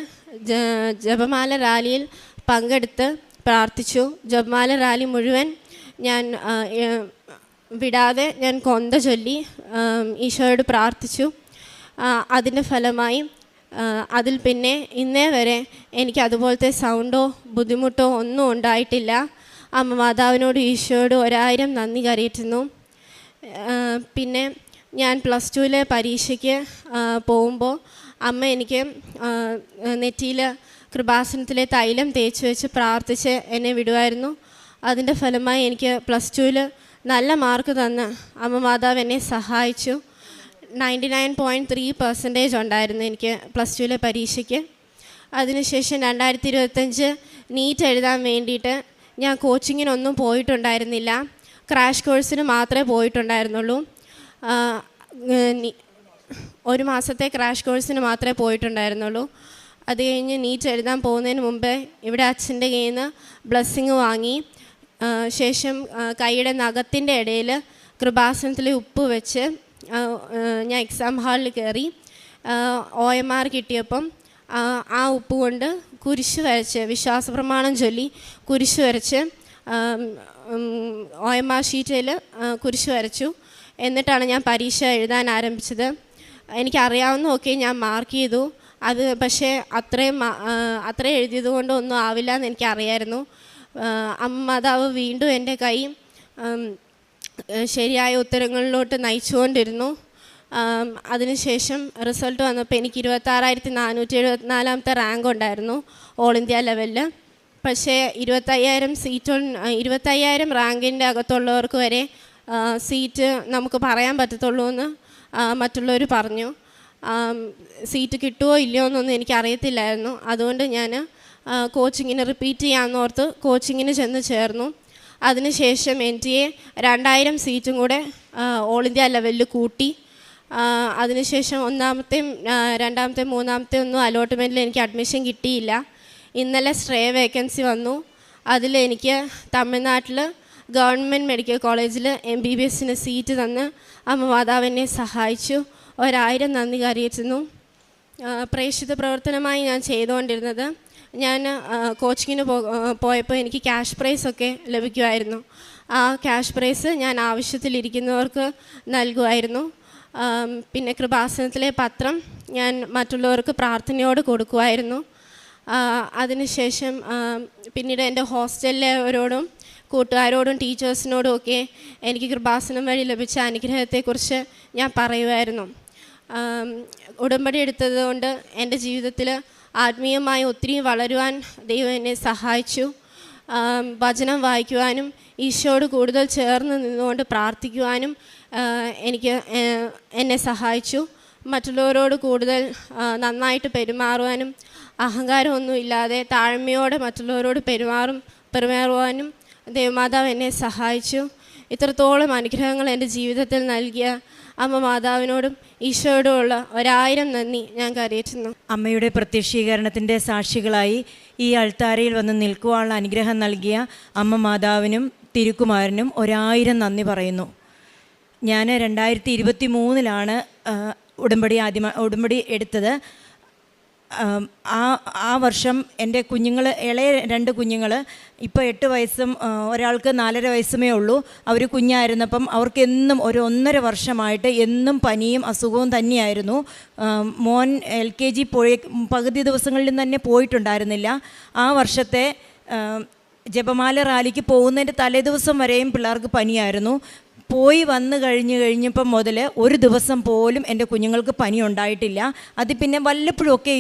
ജപമാല റാലിയിൽ പങ്കെടുത്ത് പ്രാർത്ഥിച്ചു. ജപമാല റാലി മുഴുവൻ ഞാൻ വിടാതെ ഞാൻ കൊന്ത ചൊല്ലി ഈശോയോട് പ്രാർത്ഥിച്ചു. അതിൻ്റെ ഫലമായി അതിൽ പിന്നെ ഇന്നേ വരെ എനിക്ക് അതുപോലത്തെ സൗണ്ടോ ബുദ്ധിമുട്ടോ ഒന്നും ഉണ്ടായിട്ടില്ല. അമ്മ മാതാവിനോട് ഈശോയോട് 1000 നന്ദി കരയേറ്റുന്നു. പിന്നെ ഞാൻ +2 പരീക്ഷയ്ക്ക് പോകുമ്പോൾ അമ്മ എനിക്ക് നെറ്റിയിൽ കൃപാസനത്തിലെ തൈലം തേച്ച് വെച്ച് പ്രാർത്ഥിച്ച് എന്നെ വിടുമായിരുന്നു. അതിൻ്റെ ഫലമായി എനിക്ക് +2 നല്ല മാർക്ക് തന്ന് അമ്മ മാതാവ് എന്നെ സഹായിച്ചു. 99.3% ഉണ്ടായിരുന്നു എനിക്ക് +2 പരീക്ഷയ്ക്ക്. അതിനുശേഷം 2025 നീറ്റ് എഴുതാൻ വേണ്ടിയിട്ട് ഞാൻ കോച്ചിങ്ങിനൊന്നും പോയിട്ടുണ്ടായിരുന്നില്ല. ക്രാഷ് കോഴ്സിന് മാത്രമേ പോയിട്ടുണ്ടായിരുന്നുള്ളൂ. 1 മാസത്തെ ക്രാഷ് കോഴ്സിന് മാത്രമേ പോയിട്ടുണ്ടായിരുന്നുള്ളൂ. അത് കഴിഞ്ഞ് നീറ്റ് എഴുതാൻ പോകുന്നതിന് മുമ്പേ ഇവിടെ അച്ഛൻ്റെ കയ്യിൽ നിന്ന് ബ്ലെസ്സിങ് വാങ്ങി. ശേഷം കൈയുടെ നഖത്തിൻ്റെ ഇടയിൽ കൃപാസനത്തിൽ ഉപ്പ് വെച്ച് ഞാൻ എക്സാം ഹാളിൽ കയറി. OMR കിട്ടിയപ്പം ആ ഉപ്പ് കൊണ്ട് കുരിശ് വരച്ച് വിശ്വാസപ്രമാണം ചൊല്ലി കുരിശ് വരച്ച് OMR ഷീറ്റിൽ കുരിശ് വരച്ചു. എന്നിട്ടാണ് ഞാൻ പരീക്ഷ എഴുതാൻ ആരംഭിച്ചത്. എനിക്കറിയാവുന്നതൊക്കെ ഞാൻ മാർക്ക് ചെയ്തു. അത് പക്ഷേ അത്രയും എഴുതിയത് കൊണ്ട് ഒന്നും ആവില്ല എന്ന് എനിക്കറിയായിരുന്നു. അമ്മ മാതാവ് വീണ്ടും എൻ്റെ കൈ ശരിയായ ഉത്തരങ്ങളിലോട്ട് നയിച്ചുകൊണ്ടിരുന്നു. അതിനുശേഷം റിസൾട്ട് വന്നപ്പോൾ എനിക്ക് 26,474 റാങ്ക് ഉണ്ടായിരുന്നു ഓൾ ഇന്ത്യ ലെവലിൽ. പക്ഷേ 25,000 റാങ്കിൻ്റെ അകത്തുള്ളവർക്ക് വരെ സീറ്റ് നമുക്ക് പറയാൻ പറ്റത്തുള്ളൂ എന്ന് മറ്റുള്ളവർ പറഞ്ഞു. സീറ്റ് കിട്ടുമോ ഇല്ലയോ എന്നൊന്നും എനിക്കറിയത്തില്ലായിരുന്നു. അതുകൊണ്ട് ഞാൻ കോച്ചിങ്ങിന് റിപ്പീറ്റ് ചെയ്യാമെന്നോർത്ത് കോച്ചിങ്ങിന് ചെന്ന് ചേർന്നു. അതിനുശേഷം NTA 2000 സീറ്റും കൂടെ ഓൾ ഇന്ത്യ ലെവലിൽ കൂട്ടി. അതിനുശേഷം 1ാമത്തെയും 2ാമത്തെയും 3ാമത്തെയും ഒന്നും അലോട്ട്മെൻറ്റിൽ എനിക്ക് അഡ്മിഷൻ കിട്ടിയില്ല. ഇന്നലെ സ്ട്രേ വേക്കൻസി വന്നു. അതിൽ എനിക്ക് തമിഴ്നാട്ടിൽ ഗവൺമെൻറ് മെഡിക്കൽ കോളേജിൽ MBBSന് സീറ്റ് തന്ന് അമ്മ മാതാവ് എന്നെ സഹായിച്ചു. 1000 നന്ദി അറിയിക്കുന്നു. പ്രേക്ഷിത പ്രവർത്തനമായി ഞാൻ ചെയ്തുകൊണ്ടിരുന്നത്, ഞാൻ കോച്ചിങ്ങിന് പോയപ്പോൾ എനിക്ക് ക്യാഷ് പ്രൈസൊക്കെ ലഭിക്കുമായിരുന്നു. ആ ക്യാഷ് പ്രൈസ് ഞാൻ ആവശ്യത്തിലിരിക്കുന്നവർക്ക് നൽകുമായിരുന്നു. പിന്നെ കൃപാസനത്തിലെ പത്രം ഞാൻ മറ്റുള്ളവർക്ക് പ്രാർത്ഥനയോട് കൊടുക്കുമായിരുന്നു. അതിനുശേഷം പിന്നീട് എൻ്റെ ഹോസ്റ്റലിലവരോടും കൂട്ടുകാരോടും ടീച്ചേഴ്സിനോടും ഒക്കെ എനിക്ക് കൃപാസനം വഴി ലഭിച്ച അനുഗ്രഹത്തെക്കുറിച്ച് ഞാൻ പറയുമായിരുന്നു. ഉടമ്പടി എടുത്തത് കൊണ്ട് എൻ്റെ ജീവിതത്തിൽ ആത്മീയമായി ഒത്തിരി വളരുവാൻ ദൈവം എന്നെ സഹായിച്ചു. വചനം വായിക്കുവാനും ഈശോയോട് കൂടുതൽ ചേർന്ന് നിന്നുകൊണ്ട് പ്രാർത്ഥിക്കുവാനും എന്നെ സഹായിച്ചു. മറ്റുള്ളവരോട് കൂടുതൽ നന്നായിട്ട് പെരുമാറുവാനും അഹങ്കാരമൊന്നുമില്ലാതെ താഴ്മയോടെ മറ്റുള്ളവരോട് പെരുമാറുവാനും ദേവമാതാവ് എന്നെ സഹായിച്ചു. ഇത്രത്തോളം അനുഗ്രഹങ്ങൾ എൻ്റെ ജീവിതത്തിൽ നൽകിയ അമ്മ മാതാവിനോടും ഈശോയോടുമുള്ള 1000 നന്ദി ഞാൻ കരയേറ്റുന്നു. അമ്മയുടെ പ്രത്യക്ഷീകരണത്തിൻ്റെ സാക്ഷികളായി ഈ അൾത്താരയിൽ വന്ന് നിൽക്കുവാനുള്ള അനുഗ്രഹം നൽകിയ അമ്മ മാതാവിനും തിരുക്കുമാരനും 1000 നന്ദി പറയുന്നു. ഞാൻ 2023 ഉടമ്പടി എടുത്തത്. ആ വർഷം എൻ്റെ കുഞ്ഞുങ്ങൾ, ഇളയ 2 കുഞ്ഞുങ്ങൾ, ഇപ്പോൾ 8 വയസ്സും ഒരാൾക്ക് 4.5 വയസ്സുമേ ഉള്ളൂ. അവർ കുഞ്ഞായിരുന്നപ്പം അവർക്ക് എന്നും 1.5 വർഷമായിട്ട് എന്നും പനിയും അസുഖവും തന്നെയായിരുന്നു. മോൻ LKG പകുതി ദിവസങ്ങളിൽ തന്നെ പോയിട്ടുണ്ടായിരുന്നില്ല. ആ വർഷത്തെ ജപമാല റാലിക്ക് പോകുന്നതിൻ്റെ തലേദിവസം വരെയും പിള്ളേർക്ക് പനിയായിരുന്നു. പോയി വന്നു കഴിഞ്ഞപ്പം മുതൽ ഒരു ദിവസം പോലും എൻ്റെ കുഞ്ഞുങ്ങൾക്ക് പനി ഉണ്ടായിട്ടില്ല. അത് പിന്നെ വല്ലപ്പോഴുമൊക്കെ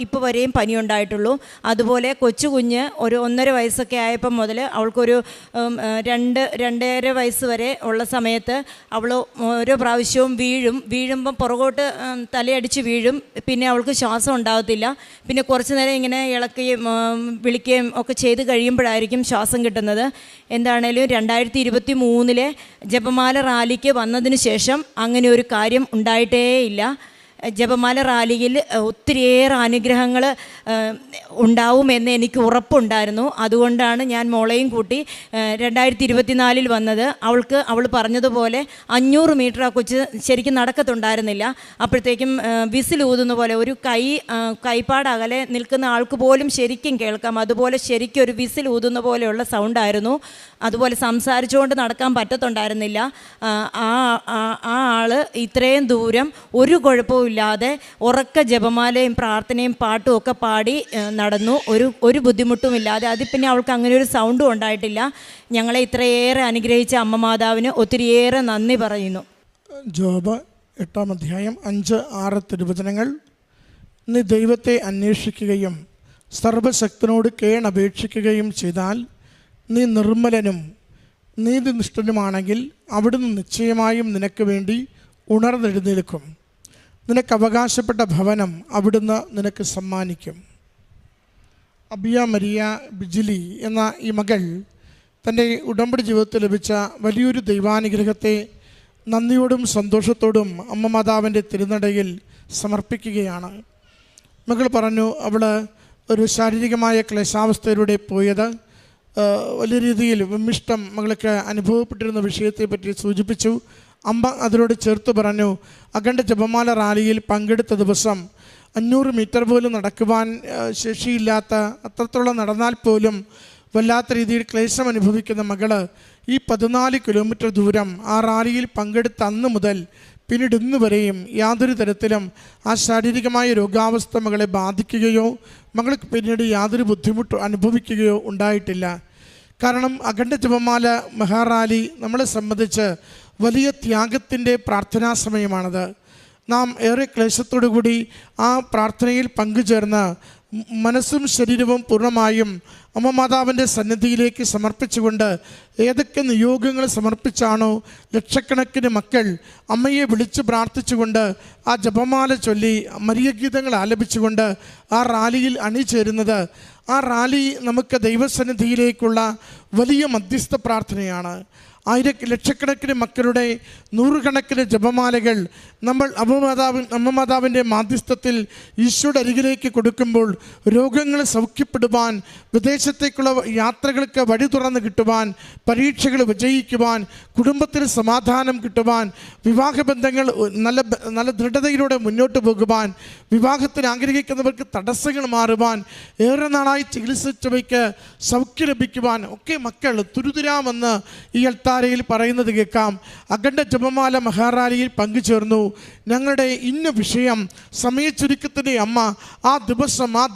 ഇപ്പോൾ വരെയും പനി ഉണ്ടായിട്ടുള്ളൂ. അതുപോലെ കൊച്ചുകുഞ്ഞ് ഒരു 1.5 വയസ്സൊക്കെ ആയപ്പം മുതൽ അവൾക്കൊരു 2.5 വയസ്സ് വരെ ഉള്ള സമയത്ത് അവൾ ഓരോ പ്രാവശ്യവും വീഴുമ്പം പുറകോട്ട് തലയടിച്ച് വീഴും. പിന്നെ അവൾക്ക് ശ്വാസം ഉണ്ടാകത്തില്ല. പിന്നെ കുറച്ച് നേരം ഇങ്ങനെ ഇളക്കുകയും വിളിക്കുകയും ഒക്കെ ചെയ്ത് കഴിയുമ്പോഴായിരിക്കും ശ്വാസം കിട്ടുന്നത്. എന്താണേലും 2023 ജപമാല റാലിക്ക് വന്നതിന് ശേഷം അങ്ങനെ ഒരു കാര്യം ഉണ്ടായിട്ടേയില്ല. ജപമാല റാലിയിൽ ഒത്തിരിയേറെ അനുഗ്രഹങ്ങൾ ഉണ്ടാവുമെന്ന് എനിക്ക് ഉറപ്പുണ്ടായിരുന്നു. അതുകൊണ്ടാണ് ഞാൻ മോളെയും കൂട്ടി 2024 വന്നത്. അവൾ പറഞ്ഞതുപോലെ 500 മീറ്റർ ആ കൊച്ച് ശരിക്കും നടക്കത്തുണ്ടായിരുന്നില്ല. അപ്പോഴത്തേക്കും വിസിൽ ഊതുന്ന പോലെ ഒരു കൈപ്പാടകലെ നിൽക്കുന്ന ആൾക്ക് പോലും ശരിക്കും കേൾക്കാം. അതുപോലെ ശരിക്കും ഒരു വിസിൽ ഊതുന്ന പോലെയുള്ള സൗണ്ടായിരുന്നു. അതുപോലെ സംസാരിച്ചുകൊണ്ട് നടക്കാൻ പറ്റത്തുണ്ടായിരുന്നില്ല. ആ ആൾ ഇത്രയും ദൂരം ഒരു കുഴപ്പവും ഇല്ലാതെ ഉറക്ക ജപമാലയും പ്രാർത്ഥനയും പാട്ടും ഒക്കെ പാടി നടന്നു. ഒരു ബുദ്ധിമുട്ടുമില്ലാതെ. അതിൽ പിന്നെ അവൾക്ക് അങ്ങനെ ഒരു സൗണ്ടും ഉണ്ടായിട്ടില്ല. ഞങ്ങളെ ഇത്രയേറെ അനുഗ്രഹിച്ച അമ്മ മാതാവിന് ഒത്തിരിയേറെ നന്ദി പറയുന്നു. ജോബ് 8-ാം അധ്യായം 5-6 തിരുവചനങ്ങൾ. നീ ദൈവത്തെ അന്വേഷിക്കുകയും സർവശക്തനോട് കേണപേക്ഷിക്കുകയും ചെയ്താൽ നീ നിർമ്മലനും നീതിനിഷ്ഠനുമാണെങ്കിൽ അവിടുന്ന് നിശ്ചയമായും നിനക്ക് വേണ്ടി ഉണർന്നെഴുന്നേൽക്കും. നിനക്ക് അവകാശപ്പെട്ട ഭവനം അവിടുന്ന് നിനക്ക് സമ്മാനിക്കും. അബിയ മരിയ ബിജിലി എന്ന ഈ മകൾ തൻ്റെ ഉടമ്പടി ജീവിതത്തിൽ ലഭിച്ച വലിയൊരു ദൈവാനുഗ്രഹത്തെ നന്ദിയോടും സന്തോഷത്തോടും അമ്മ മാതാവിൻ്റെ തിരുനടയിൽ സമർപ്പിക്കുകയാണ്. മകൾ പറഞ്ഞു, അവൾ ഒരു ശാരീരികമായ ക്ലേശാവസ്ഥയിലൂടെ പോയത് വലിയ രീതിയിൽ വിമിഷ്ടം മകൾക്ക് അനുഭവപ്പെട്ടിരുന്ന വിഷയത്തെപ്പറ്റി സൂചിപ്പിച്ചു. അമ്മ അതിനോട് ചേർത്ത് പറഞ്ഞു, അഖണ്ഡ ജപമാല റാലിയിൽ പങ്കെടുത്ത ദിവസം 500 മീറ്റർ പോലും നടക്കുവാൻ ശേഷിയില്ലാത്ത, അത്രത്തോളം നടന്നാൽ പോലും വല്ലാത്ത രീതിയിൽ ക്ലേശം അനുഭവിക്കുന്ന മകള് ഈ 14 കിലോമീറ്റർ ദൂരം ആ റാലിയിൽ പങ്കെടുത്ത അന്ന് മുതൽ പിന്നീട് ഇന്ന് വരെയും യാതൊരു തരത്തിലും ആ ശാരീരികമായ രോഗാവസ്ഥ മകളെ ബാധിക്കുകയോ മകൾക്ക് പിന്നീട് യാതൊരു ബുദ്ധിമുട്ട് അനുഭവിക്കുകയോ ഉണ്ടായിട്ടില്ല. കാരണം അഖണ്ഡ ജപമാല മഹാറാലി നമ്മളെ സംബന്ധിച്ച് വലിയ ത്യാഗത്തിൻ്റെ പ്രാർത്ഥനാ സമയമാണത്. നാം ഏറെ ക്ലേശത്തോടു കൂടി ആ പ്രാർത്ഥനയിൽ പങ്കുചേർന്ന് മനസ്സും ശരീരവും പൂർണ്ണമായും അമ്മ മാതാവിൻ്റെ സന്നിധിയിലേക്ക് സമർപ്പിച്ചുകൊണ്ട് ഏതൊക്കെ നിയോഗങ്ങൾ സമർപ്പിച്ചാണോ ലക്ഷക്കണക്കിന് മക്കൾ അമ്മയെ വിളിച്ച് പ്രാർത്ഥിച്ചുകൊണ്ട് ആ ജപമാല ചൊല്ലി മരിയഗീതങ്ങൾ ആലപിച്ചുകൊണ്ട് ആ റാലിയിൽ അണിചേരുന്നത്, ആ റാലി നമുക്ക് ദൈവസന്നിധിയിലേക്കുള്ള വലിയ മധ്യസ്ഥ പ്രാർത്ഥനയാണ്. ലക്ഷക്കണക്കിന് മക്കളുടെ നൂറുകണക്കിന് ജപമാലകൾ നമ്മൾ അമ്മ മാതാവിൻ്റെ മാധ്യസ്ഥത്തിൽ ഈശോയുടെ അരികിലേക്ക് കൊടുക്കുമ്പോൾ രോഗങ്ങൾ സൗഖ്യപ്പെടുവാൻ, വിദേശത്തേക്കുള്ള യാത്രകൾക്ക് വഴി തുറന്ന് കിട്ടുവാൻ, പരീക്ഷകൾ വിജയിക്കുവാൻ, കുടുംബത്തിന് സമാധാനം കിട്ടുവാൻ, വിവാഹബന്ധങ്ങൾ നല്ല ദൃഢതയിലൂടെ മുന്നോട്ട് പോകുവാൻ, വിവാഹത്തിന് ആഗ്രഹിക്കുന്നവർക്ക് തടസ്സങ്ങൾ മാറുവാൻ, ഏറെ നാളായി ചികിത്സിച്ചവയ്ക്ക് സൗഖ്യം ലഭിക്കുവാൻ ഒക്കെ മക്കൾ തുരുതുരാമെന്ന് ഈ അൾത്താരയിൽ പറയുന്നത് കേൾക്കാം. അഖണ്ഡ ജപമാല മഹാറാലിയിൽ പങ്കുചേർന്നു. ഞങ്ങളുടെ ഇന്ന വിഷയം സമയച്ചുരുക്കത്തിൻ്റെ അമ്മ ആ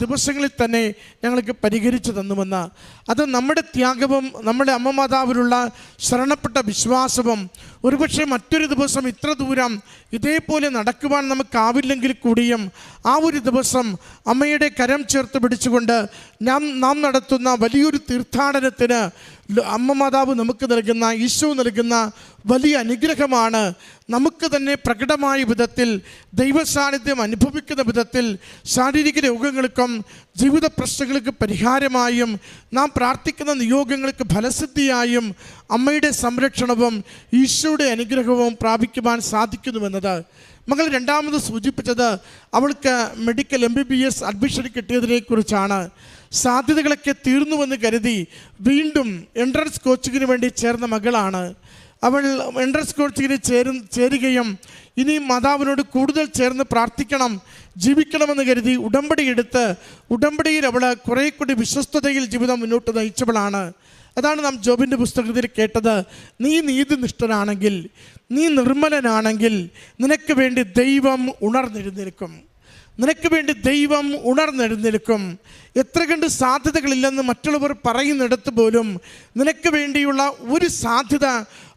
ദിവസങ്ങളിൽ തന്നെ ഞങ്ങൾക്ക് പരിഹരിച്ചു തന്നുവെന്ന്. അത് നമ്മുടെ ത്യാഗവും നമ്മുടെ അമ്മ മാതാവിലുള്ള ശരണപ്പെട്ട വിശ്വാസവും ഒരുപക്ഷെ മറ്റൊരു ദിവസം ഇത്ര ദൂരം ഇതേപോലെ നടക്കുവാൻ നമുക്കാവില്ലെങ്കിൽ കൂടിയും ആ ഒരു ദിവസം അമ്മയുടെ കരം ചേർത്ത് പിടിച്ചുകൊണ്ട് നാം നടത്തുന്ന വലിയൊരു തീർത്ഥാടനത്തിന് അമ്മ മാതാവ് നമുക്ക് നൽകുന്ന, ഈശോ നൽകുന്ന വലിയ അനുഗ്രഹമാണ്. നമുക്ക് തന്നെ പ്രകടമായ വിധത്തിൽ ദൈവസാന്നിധ്യം അനുഭവിക്കുന്ന വിധത്തിൽ ശാരീരിക രോഗങ്ങൾക്കും ജീവിത പ്രശ്നങ്ങൾക്ക് പരിഹാരമായും നാം പ്രാർത്ഥിക്കുന്ന നിയോഗങ്ങൾക്ക് ഫലസിദ്ധിയായും അമ്മയുടെ സംരക്ഷണവും ഈശോയുടെ അനുഗ്രഹവും പ്രാപിക്കുവാൻ സാധിക്കുന്നുവെന്നത്. മകൾ രണ്ടാമത് സൂചിപ്പിച്ചത് അവൾക്ക് മെഡിക്കൽ MBBS അഡ്മിഷൻ കിട്ടിയതിനെക്കുറിച്ചാണ്. സാധ്യതകളൊക്കെ തീർന്നുവെന്ന് കരുതി വീണ്ടും എൻട്രൻസ് കോച്ചിങ്ങിന് വേണ്ടി ചേർന്ന മകളാണ്. അവൾ എൻട്രൻസ് കോച്ചിങ്ങിന് ചേരുകയും ഇനി മാതാവിനോട് കൂടുതൽ ചേർന്ന് പ്രാർത്ഥിക്കണം, ജീവിക്കണമെന്ന് കരുതി ഉടമ്പടിയിൽ അവൾ കുറേ കൂടി വിശ്വസ്തതയിൽ ജീവിതം മുന്നോട്ട് നയിച്ചവളാണ്. അതാണ് നാം ജോബിൻ്റെ പുസ്തകത്തിൽ കേട്ടത്. നീ നീതിനിഷ്ഠനാണെങ്കിൽ, നീ നിർമ്മലനാണെങ്കിൽ നിനക്ക് വേണ്ടി ദൈവം ഉണർന്നെഴുന്നേൽക്കും, നിനക്ക് വേണ്ടി ദൈവം ഉണർന്നെഴുന്നേൽക്കും. എത്ര കണ്ട് സാധ്യതകളില്ലെന്ന് മറ്റുള്ളവർ പറയുന്നിടത്ത് പോലും നിനക്ക് വേണ്ടിയുള്ള ഒരു സാധ്യത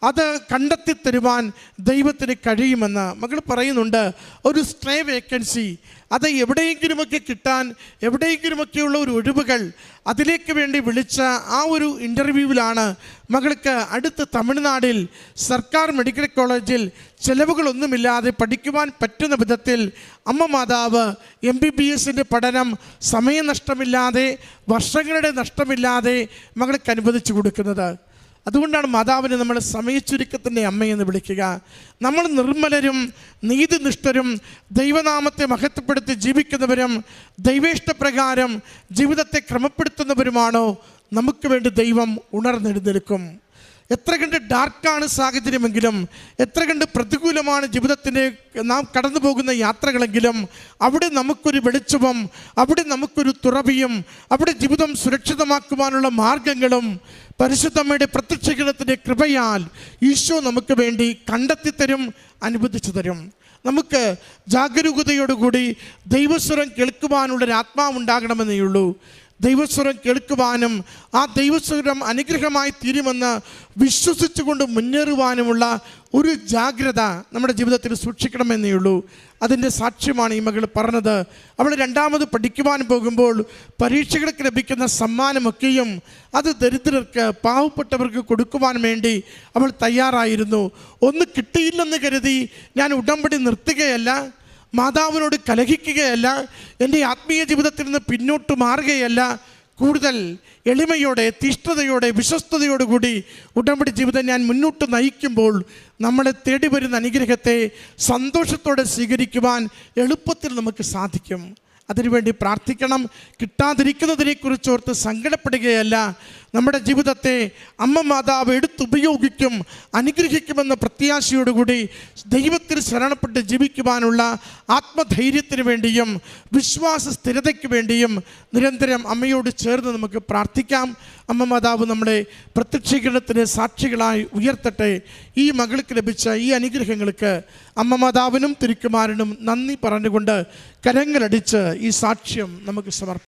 അത് കണ്ടെത്തി തരുവാൻ ദൈവത്തിന് കഴിയുമെന്ന് മകൾ പറയുന്നുണ്ട്. ഒരു സ്ട്രേ വേക്കൻസി അത് എവിടെയെങ്കിലുമൊക്കെ കിട്ടാൻ, എവിടെയെങ്കിലുമൊക്കെയുള്ള ഒരു ഒഴിവുകൾ, അതിലേക്ക് വേണ്ടി വിളിച്ച ആ ഒരു ഇൻ്റർവ്യൂവിലാണ് മകൾക്ക് അടുത്ത് തമിഴ്നാടിൽ സർക്കാർ മെഡിക്കൽ കോളേജിൽ ചെലവുകളൊന്നുമില്ലാതെ പഠിക്കുവാൻ പറ്റുന്ന വിധത്തിൽ അമ്മ മാതാവ് MBBSൻ്റെ പഠനം സമയനഷ്ടമില്ലാതെ, വർഷങ്ങളുടെ നഷ്ടമില്ലാതെ മകൾക്ക് അനുവദിച്ചു കൊടുക്കുന്നത്. അതുകൊണ്ടാണ് മാതാവിനെ നമ്മൾ സമയച്ചുരുക്കത്തിൻ്റെ അമ്മയെന്ന് വിളിക്കുക. നമ്മൾ നിർമ്മലരും നീതിനിഷ്ഠരും ദൈവനാമത്തെ മഹത്വപ്പെടുത്തി ജീവിക്കുന്നവരും ദൈവേഷ്ടപ്രകാരം ജീവിതത്തെ ക്രമപ്പെടുത്തുന്നവരുമാണോ നമുക്ക് വേണ്ടി ദൈവം ഉണർന്നെഴുന്നേൽക്കും. എത്ര കണ്ട് ഡാർക്കാണ് സാഹചര്യമെങ്കിലും, എത്ര കണ്ട് പ്രതികൂലമാണ് ജീവിതത്തിൻ്റെ നാം കടന്നു പോകുന്ന യാത്രകളെങ്കിലും, അവിടെ നമുക്കൊരു വെളിച്ചവും, അവിടെ നമുക്കൊരു തുറവിയും, അവിടെ ജീവിതം സുരക്ഷിതമാക്കുവാനുള്ള മാർഗങ്ങളും പരിശുദ്ധമ്മയുടെ പ്രത്യക്ഷീകരണത്തിൻ്റെ കൃപയാൽ ഈശോ നമുക്ക് വേണ്ടി കണ്ടെത്തിത്തരും, അനുവദിച്ചു തരും. നമുക്ക് ജാഗരൂകതയോടുകൂടി ദൈവസ്വരം കേൾക്കുവാനുള്ളൊരു ആത്മാവുണ്ടാകണമെന്നേ ഉള്ളൂ. ദൈവസ്വരം കേൾക്കുവാനും ആ ദൈവസ്വരം അനുഗ്രഹമായി തീരുമെന്ന് വിശ്വസിച്ചുകൊണ്ട് മുന്നേറുവാനുമുള്ള ഒരു ജാഗ്രത നമ്മുടെ ജീവിതത്തിൽ സൂക്ഷിക്കണമെന്നേ ഉള്ളൂ. അതിൻ്റെ സാക്ഷ്യമാണ് ഈ മകൾ പറഞ്ഞത്. അവൾ രണ്ടാമത് പഠിക്കുവാൻ പോകുമ്പോൾ പരീക്ഷകൾക്ക് ലഭിക്കുന്ന സമ്മാനമൊക്കെയും അത് ദരിദ്രർക്ക്, പാവപ്പെട്ടവർക്ക് കൊടുക്കുവാൻ വേണ്ടി അവൾ തയ്യാറായിരുന്നു. ഒന്ന് കിട്ടിയില്ലെന്ന് കരുതി ഞാൻ ഉടമ്പടി നിർത്തുകയല്ല, മാതാവിനോട് കലഹിക്കുകയല്ല, എൻ്റെ ആത്മീയ ജീവിതത്തിൽ നിന്ന് പിന്നോട്ട് മാറുകയല്ല, കൂടുതൽ എളിമയോടെ, തീഷ്ണതയോടെ, വിശ്വസ്തയോടുകൂടി ഉടമ്പടി ജീവിതം ഞാൻ മുന്നോട്ട് നയിക്കുമ്പോൾ നമ്മളെ തേടി വരുന്ന അനുഗ്രഹത്തെ സന്തോഷത്തോടെ സ്വീകരിക്കുവാൻ എളുപ്പത്തിൽ നമുക്ക് സാധിക്കും. അതിനുവേണ്ടി പ്രാർത്ഥിക്കണം. കിട്ടാതിരിക്കുന്നതിനെക്കുറിച്ച് ഓർത്ത് സങ്കടപ്പെടുകയല്ല, നമ്മുടെ ജീവിതത്തെ അമ്മ മാതാവ് എടുത്തുപയോഗിക്കും, അനുഗ്രഹിക്കുമെന്ന പ്രത്യാശയോടുകൂടി ദൈവത്തിൽ ശരണപ്പെട്ട് ജീവിക്കുവാനുള്ള ആത്മധൈര്യത്തിന് വേണ്ടിയും വിശ്വാസ സ്ഥിരതയ്ക്ക് വേണ്ടിയും നിരന്തരം അമ്മയോട് ചേർന്ന് നമുക്ക് പ്രാർത്ഥിക്കാം. അമ്മ മാതാവ് നമ്മളെ പ്രത്യക്ഷീകരണത്തിന് സാക്ഷികളായി ഉയർത്തട്ടെ. ഈ മകൾക്ക് ലഭിച്ച ഈ അനുഗ്രഹങ്ങൾക്ക് അമ്മ മാതാവിനും തിരുക്കുമാരനും നന്ദി പറഞ്ഞുകൊണ്ട് കരങ്ങളടിച്ച് ഈ സാക്ഷ്യം നമുക്ക് സമർപ്പിക്കാം.